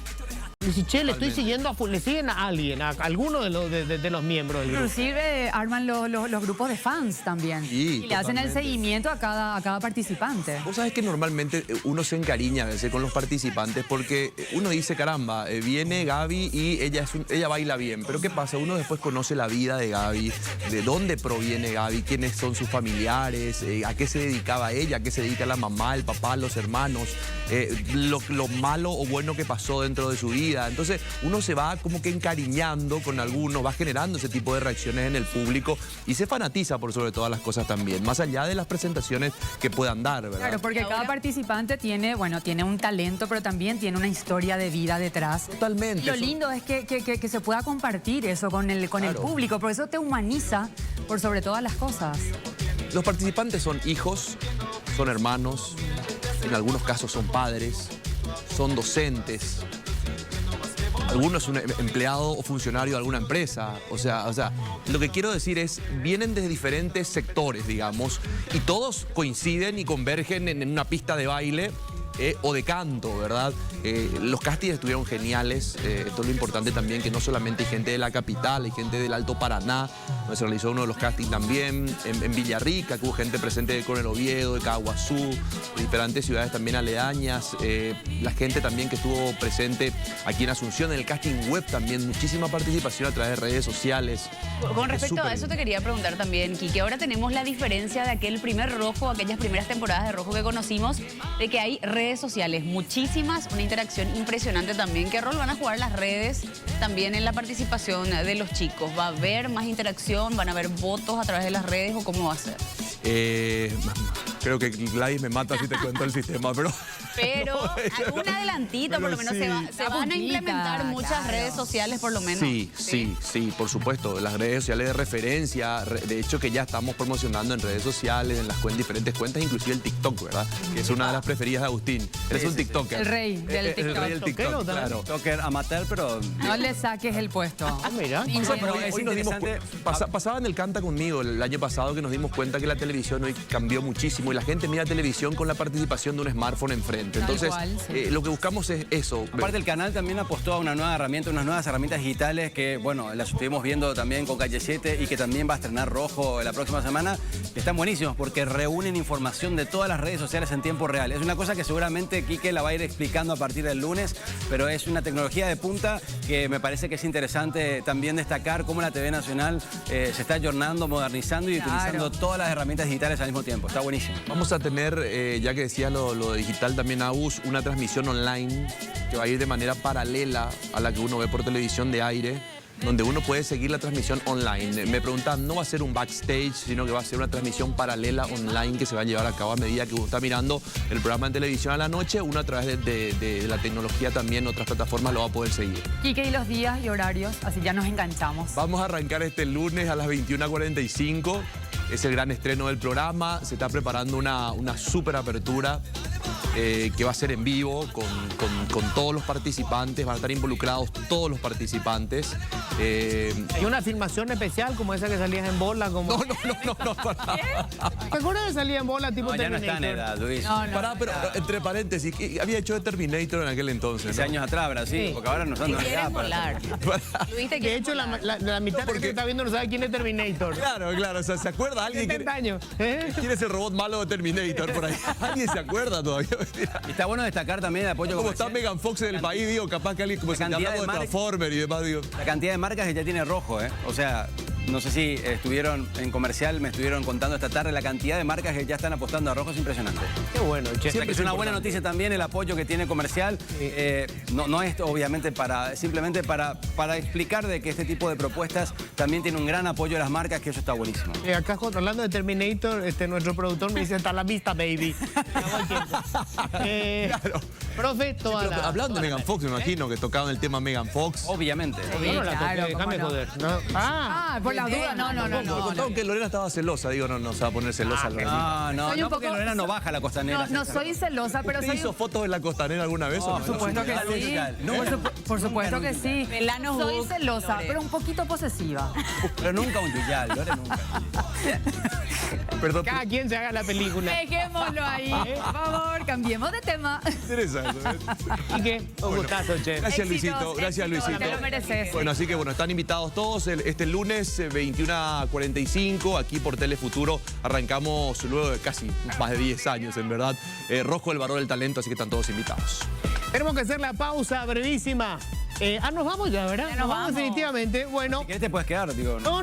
Dice, che, le estoy siguiendo a full, le siguen a alguien, a alguno de los miembros del grupo. Inclusive arman los grupos de fans también. Sí, y le hacen el seguimiento a cada participante. Vos sabés que normalmente uno se encariña a veces con los participantes porque uno dice, caramba, viene Gaby y ella baila bien. Pero ¿qué pasa? Uno después conoce la vida de Gaby, de dónde proviene Gaby, quiénes son sus familiares, a qué se dedicaba ella, a qué se dedica la mamá, el papá, los hermanos, lo malo o bueno que pasó dentro de su vida. Entonces uno se va como que encariñando con algunos, va generando ese tipo de reacciones en el público y se fanatiza por sobre todas las cosas también, más allá de las presentaciones que puedan dar, ¿verdad? Claro, porque cada participante tiene un talento, pero también tiene una historia de vida detrás. Totalmente. Y lo lindo es que se pueda compartir eso con el público, por eso te humaniza por sobre todas las cosas. Los participantes son hijos, son hermanos, en algunos casos son padres, son docentes. Alguno es un empleado o funcionario de alguna empresa. O sea, lo que quiero decir es, vienen de diferentes sectores, digamos, y todos coinciden y convergen en una pista de baile o de canto, ¿verdad? Los castings estuvieron geniales. Esto es lo importante también, que no solamente hay gente de la capital, hay gente del Alto Paraná, donde se realizó uno de los castings también, en Villarrica, que hubo gente presente de Coronel Oviedo, de Caguazú, de diferentes ciudades también aledañas. La gente también que estuvo presente aquí en Asunción, en el casting web también, muchísima participación a través de redes sociales. Con respecto a eso te quería preguntar también, Kiki, ahora tenemos la diferencia de aquel primer Rojo, aquellas primeras temporadas de Rojo que conocimos, de que hay redes sociales, muchísimas, una interacción impresionante también. ¿Qué rol van a jugar las redes también en la participación de los chicos? ¿Va a haber más interacción? ¿Van a haber votos a través de las redes o cómo va a ser? Creo que Gladys me mata si te cuento el sistema, pero... Pero un adelantito, por lo menos se van a implementar muchas redes sociales, por lo menos. Sí, por supuesto. Las redes sociales de referencia, de hecho que ya estamos promocionando en redes sociales, en las diferentes cuentas, inclusive el TikTok, ¿verdad? Que es una de las preferidas de Agustín. Eres un TikToker. El rey del TikTok. El rey del TikTok, claro. TikToker amateur, pero... No le saques el puesto. Mira. Pero es Hoy nos dimos interesante... pasaba en el Canta Conmigo el año pasado que nos dimos cuenta que la televisión hoy cambió muchísimo y la gente mira televisión con la participación de un smartphone enfrente. Entonces, cual, sí. lo que buscamos es eso. Aparte, el canal también apostó a una nueva herramienta, unas nuevas herramientas digitales que, bueno, las estuvimos viendo también con Calle 7 y que también va a estrenar Rojo la próxima semana. Están buenísimos porque reúnen información de todas las redes sociales en tiempo real. Es una cosa que seguramente Quique la va a ir explicando a partir del lunes, pero es una tecnología de punta que me parece que es interesante también destacar cómo la TV Nacional se está ayornando, modernizando y utilizando todas las herramientas digitales al mismo tiempo. Está buenísimo. Vamos a tener, ya que decías lo digital también, Agus, una transmisión online que va a ir de manera paralela a la que uno ve por televisión de aire, donde uno puede seguir la transmisión online. Me preguntan, no va a ser un backstage, sino que va a ser una transmisión paralela online que se va a llevar a cabo a medida que uno está mirando el programa en televisión a la noche. Uno a través de la tecnología también, otras plataformas lo va a poder seguir. Quique, y los días y horarios, así ya nos enganchamos. Vamos a arrancar este lunes a las 21:45. Es el gran estreno del programa. Se está preparando una súper apertura que va a ser en vivo con todos los participantes. Van a estar involucrados todos los participantes. Hay una filmación especial como esa que salías en bola. Como... No. ¿Te acuerdas que salía en bola tipo Ya no Terminator? está en edad, Luis. Pará, pero entre paréntesis, ¿qué había hecho de Terminator en aquel entonces? 15 años atrás, Brasil, porque ahora no son de edad. volar. De hecho, la mitad de la gente que está viendo no sabe quién es Terminator. Claro, o sea, ¿se acuerda alguien? 70 años. ¿Quién es el robot malo de Terminator por ahí? ¿Alguien se acuerda todavía? Y está bueno destacar también el apoyo Como está comercial. Megan Fox en el país, digo, capaz que alguien como se hablamos de Transformer y demás, digo. La cantidad de marcas que ya tiene Rojo, ¿eh? O sea, no sé si estuvieron en comercial, me estuvieron contando esta tarde, la cantidad de marcas que ya están apostando a Rojo es impresionante. Qué bueno, che. O sea, que es una buena noticia también el apoyo que tiene comercial. No es obviamente simplemente para explicar de que este tipo de propuestas también tiene un gran apoyo de las marcas, que eso está buenísimo. Acá hablando de Terminator, nuestro productor me dice, hasta la vista, baby. Claro. Profe, toda la... Hablando de Megan Fox, me imagino que tocaban el tema Megan Fox. Obviamente. Yo no la toqué, claro, déjame cómo no. joder. No. Por la duda, Me contaron que Lorena estaba celosa, digo, no se va a poner celosa Lorena. No, Soy un porque poco- Lorena no baja la costanera. No soy celosa, pero ¿Usted soy... hizo fotos en la costanera alguna vez? o no? Por supuesto que sí. Por supuesto que sí. Velanos Soy book, celosa, Lore. pero un poquito posesiva. Pero nunca un yuyal, Lore, nunca. Perdón, Cada quien se haga la película. Dejémoslo ahí. Por favor, cambiemos de tema. interesa eso. ¿Y qué? Un gustazo, che. Gracias, Éxitos, Luisito. Gracias, éxitos, Luisito. te lo mereces. Bueno, así que bueno, están invitados todos este lunes 21:45 aquí por Telefuturo. Arrancamos luego de casi más de 10 años, en verdad. Rojo, el varón del talento, así que están todos invitados. Tenemos que hacer la pausa brevísima. Nos vamos ya, ¿verdad? Ya nos vamos. Definitivamente. Bueno. Si querés te puedes quedar, digo. No.